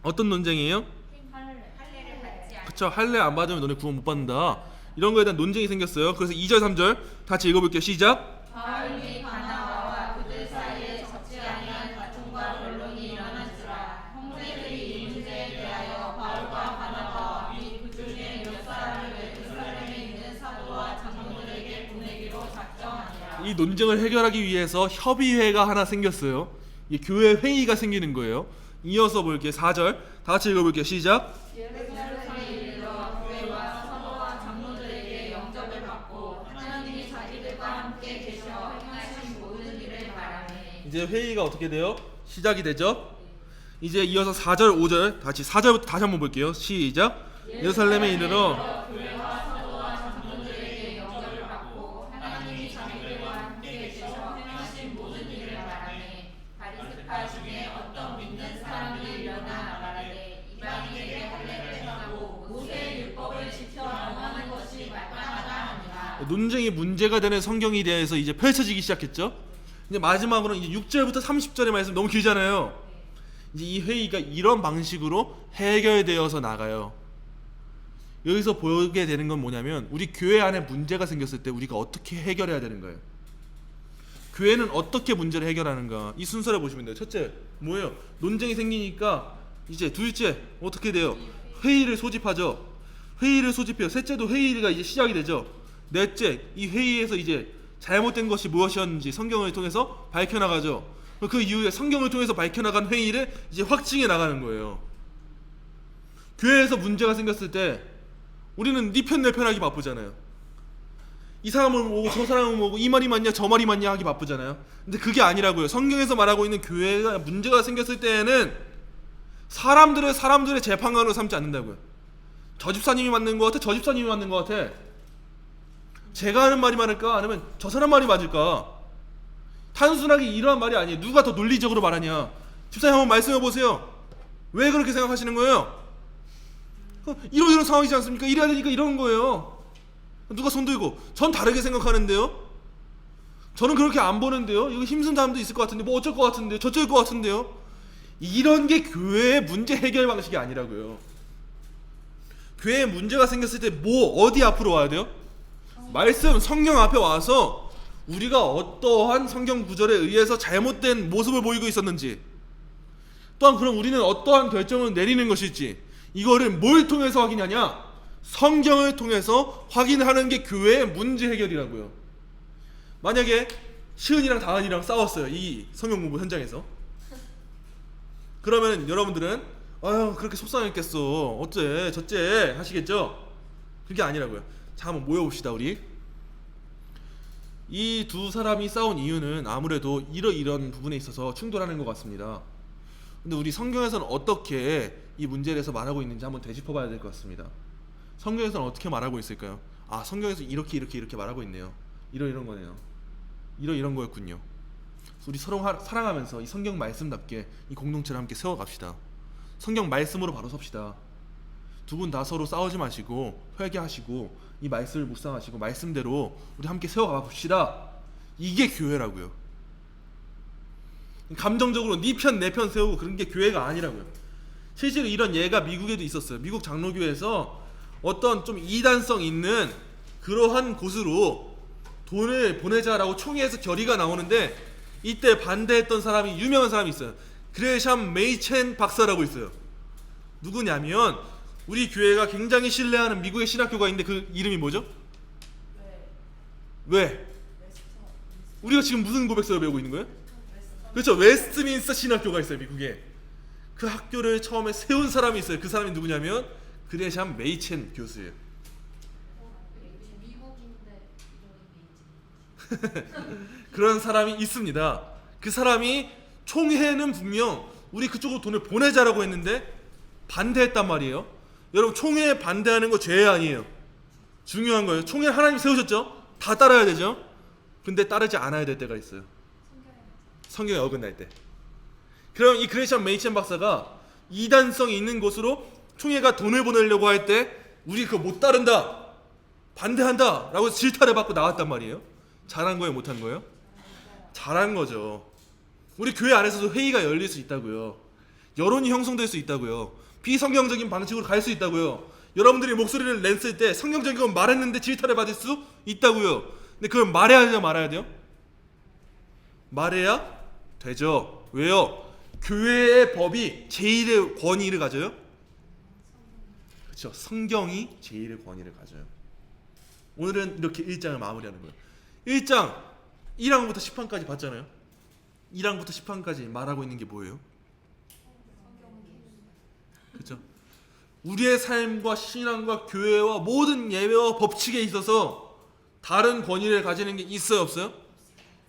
어떤 논쟁이에요? 할례를 받지 않. 그쵸, 할례 안 받으면 너네 구원 못 받는다. 이런 거에 대한 논쟁이 생겼어요. 그래서 2절 3절 같이 읽어볼게요. 시작. 바울 및 바나바와 그들 사이에 적지 아니한 다툼과 변론이 일어난지라. 형제들이 이 문제에 대하여 바울과 바나바 및 그 중에 몇 사람을 예루살렘에 있는 사도와 장로들에게 보내기로 작정하니라. 이 논쟁을 해결하기 위해서 협의회가 하나 생겼어요. 이 교회 회의가 생기는 거예요. 이어서 볼게요. 4절 다 같이 읽어볼게요. 시작. 예루살렘에 이르러 교회와 사도와 장로들에게 영접을 받고 하나님이 자기들과 함께 계셔 행하신 모든 일을 바라매. 이제 회의가 어떻게 돼요? 시작이 되죠. 이제 이어서 4절 5절 같이 4절부터 다시 한번 볼게요. 시작. 예루살렘에 이르러 교회와 사도와 장로들에게 영접을 받고 하나님이 자기들과 함께 계셔 행하신 모든 일을 바라매. 바리새파 중에 어떤 믿는 사람들이 일어나 말하되 이방인에게 할례를 행하고 모세의 율법을 지켜 명하는 것이 마땅하다 하니라. 논쟁이 문제가 되는 성경에 대해서 이제 펼쳐지기 시작했죠. 이제 마지막으로 이제 6절부터 30절의 말씀 너무 길잖아요. 이제 이 회의가 이런 방식으로 해결되어서 나가요. 여기서 보게 되는 건 뭐냐면 우리 교회 안에 문제가 생겼을 때 우리가 어떻게 해결해야 되는 거예요. 교회는 어떻게 문제를 해결하는가, 이 순서를 보시면 돼요. 첫째 뭐예요? 논쟁이 생기니까 이제 둘째 어떻게 돼요? 회의를 소집하죠. 회의를 소집해요. 셋째도 회의가 이제 시작이 되죠. 넷째, 이 회의에서 이제 잘못된 것이 무엇이었는지 성경을 통해서 밝혀나가죠. 그 이후에 성경을 통해서 밝혀나간 회의를 이제 확증해 나가는 거예요. 교회에서 문제가 생겼을 때 우리는 네 편 내 편 하기 바쁘잖아요. 이 사람을 보고 저 사람을 보고 이 말이 맞냐 저 말이 맞냐 하기 바쁘잖아요. 근데 그게 아니라고요. 성경에서 말하고 있는 교회가 문제가 생겼을 때에는 사람들의 재판관으로 삼지 않는다고요. 저 집사님이 맞는 것 같아, 저 집사님이 맞는 것 같아. 제가 하는 말이 맞을까 아니면 저 사람 말이 맞을까? 단순하게 이러한 말이 아니에요. 누가 더 논리적으로 말하냐. 집사님 한번 말씀해 보세요. 왜 그렇게 생각하시는 거예요? 이런 상황이지 않습니까? 이래야 되니까 이런 거예요. 누가 손 들고 전 다르게 생각하는데요. 저는 그렇게 안 보는데요. 이거 힘든 사람도 있을 것 같은데 뭐 어쩔 것 같은데요. 저쩔 것 같은데요. 이런 게 교회의 문제 해결 방식이 아니라고요. 교회에 문제가 생겼을 때 뭐 어디 앞으로 와야 돼요? 말씀 성경 앞에 와서 우리가 어떠한 성경 구절에 의해서 잘못된 모습을 보이고 있었는지, 또한 그럼 우리는 어떠한 결정을 내리는 것일지, 이거를 뭘 통해서 확인하냐? 성경을 통해서 확인하는 게 교회의 문제 해결이라고요. 만약에 시은이랑 다은이랑 싸웠어요. 이 성경 공부 현장에서. 그러면 여러분들은 아유 그렇게 속상했겠어, 어째 저째 하시겠죠? 그게 아니라고요. 자, 한번 모여봅시다. 우리 이 두 사람이 싸운 이유는 아무래도 이런 부분에 있어서 충돌하는 것 같습니다. 근데 우리 성경에서는 어떻게 이 문제에 대해서 말하고 있는지 한번 되짚어봐야 될 것 같습니다. 성경에서는 어떻게 말하고 있을까요? 아, 성경에서 이렇게 말하고 있네요. 이런 거네요. 이런 거였군요. 우리 서로 사랑하면서 이 성경 말씀답게 이 공동체를 함께 세워갑시다. 성경 말씀으로 바로 섭시다. 두 분 다 서로 싸우지 마시고 회개하시고 이 말씀을 묵상하시고 말씀대로 우리 함께 세워가 봅시다. 이게 교회라고요. 감정적으로 네 편 내 편 세우고 그런 게 교회가 아니라고요. 실제로 이런 예가 미국에도 있었어요. 미국 장로교회에서 어떤 좀 이단성 있는 그러한 곳으로 돈을 보내자라고 총회에서 결의가 나오는데 이때 반대했던 사람이 유명한 사람이 있어요. 그레샴 메이첸 박사라고 있어요. 누구냐면 우리 교회가 굉장히 신뢰하는 미국의 신학교가 있는데 그 이름이 뭐죠? 왜? 우리가 지금 무슨 고백서를 배우고 있는 거예요? 그렇죠. 웨스트민스터 신학교가 있어요. 미국에. 그 학교를 처음에 세운 사람이 있어요. 그 사람이 누구냐면 그레샴 메이첸 교수예요. 미국인데 그런 사람이 있습니다. 그 사람이 총회는 분명 우리 그쪽으로 돈을 보내자라고 했는데 반대했단 말이에요. 여러분 총회에 반대하는 거 죄 아니에요. 중요한 거예요. 총회 하나님 세우셨죠? 다 따라야 되죠. 근데 따르지 않아야 될 때가 있어요. 성경에 어긋날 때. 그럼 이 그레이션 메이첸 박사가 이단성이 있는 곳으로 총회가 돈을 보내려고 할 때 우리 그거 못 따른다, 반대한다 라고 질타를 받고 나왔단 말이에요. 잘한 거예요, 못한 거예요? 잘한 거죠. 우리 교회 안에서도 회의가 열릴 수 있다고요. 여론이 형성될 수 있다고요. 비성경적인 방식으로 갈 수 있다고요. 여러분들이 목소리를 냈을 때 성경적인 건 말했는데 질타를 받을 수 있다고요. 근데 그걸 말해야 돼요, 말아야 돼요? 말해야 되죠. 왜요? 교회의 법이 제1의 권위를 가져요? 그렇죠. 성경이 제1의 권위를 가져요. 오늘은 이렇게 1장을 마무리하는 거예요. 1장 1항부터 10항까지 봤잖아요. 1항부터 10항까지 말하고 있는 게 뭐예요? 그렇죠. 우리의 삶과 신앙과 교회와 모든 예배와 법칙에 있어서 다른 권위를 가지는 게 있어요, 없어요?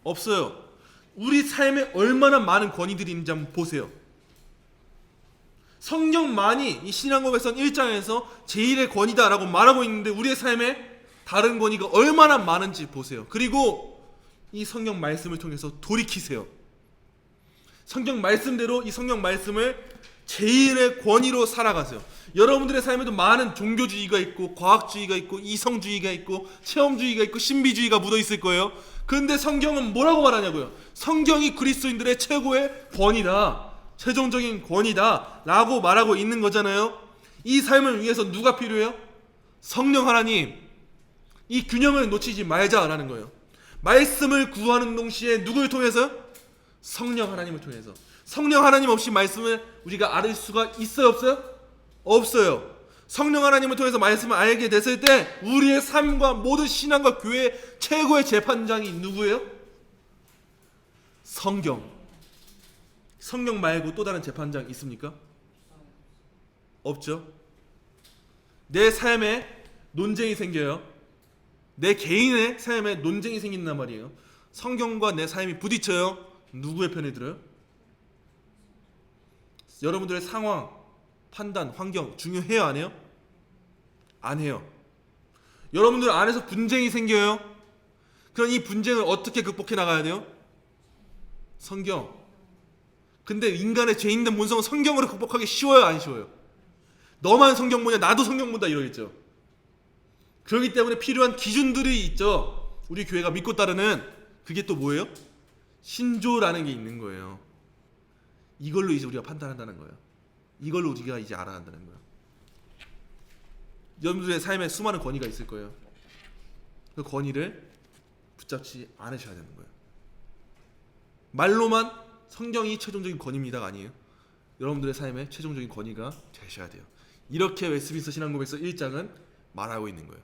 없어요. 우리 삶에 얼마나 많은 권위들이 있는지 한번 보세요. 성경만이 이 신앙고백선 1장에서 제1의 권위다라고 말하고 있는데 우리의 삶에 다른 권위가 얼마나 많은지 보세요. 그리고 이 성경 말씀을 통해서 돌이키세요. 성경 말씀대로 이 성경 말씀을 제1의 권위로 살아가세요. 여러분들의 삶에도 많은 종교주의가 있고 과학주의가 있고 이성주의가 있고 체험주의가 있고 신비주의가 묻어 있을 거예요. 그런데 성경은 뭐라고 말하냐고요? 성경이 그리스도인들의 최고의 권위다, 최종적인 권위다 라고 말하고 있는 거잖아요. 이 삶을 위해서 누가 필요해요? 성령 하나님. 이 균형을 놓치지 말자라는 거예요. 말씀을 구하는 동시에 누굴 통해서요? 성령 하나님을 통해서. 성령 하나님 없이 말씀을 우리가 알을 수가 있어요, 없어요? 없어요. 성령 하나님을 통해서 말씀을 알게 됐을 때 우리의 삶과 모든 신앙과 교회의 최고의 재판장이 누구예요? 성경. 성경 말고 또 다른 재판장 있습니까? 없죠. 내 삶에 논쟁이 생겨요. 내 개인의 삶에 논쟁이 생긴단 말이에요. 성경과 내 삶이 부딪혀요. 누구의 편에 들어요? 여러분들의 상황, 판단, 환경 중요해요, 안 해요? 안 해요. 여러분들 안에서 분쟁이 생겨요. 그럼 이 분쟁을 어떻게 극복해 나가야 돼요? 성경. 근데 인간의 죄 있는 본성은 성경으로 극복하기 쉬워요, 안 쉬워요? 너만 성경 보냐, 나도 성경 본다 이러겠죠. 그렇기 때문에 필요한 기준들이 있죠. 우리 교회가 믿고 따르는 그게 또 뭐예요? 신조라는 게 있는 거예요. 이걸로 이제 우리가 판단한다는 거예요. 이걸로 우리가 이제 알아간다는 거예요. 여러분들의 삶에 수많은 권위가 있을 거예요. 그 권위를 붙잡지 않으셔야 되는 거예요. 말로만 성경이 최종적인 권위입니다가 아니에요. 여러분들의 삶에 최종적인 권위가 되셔야 돼요. 이렇게 웨스트민스터 신앙고백서 1장은 말하고 있는 거예요.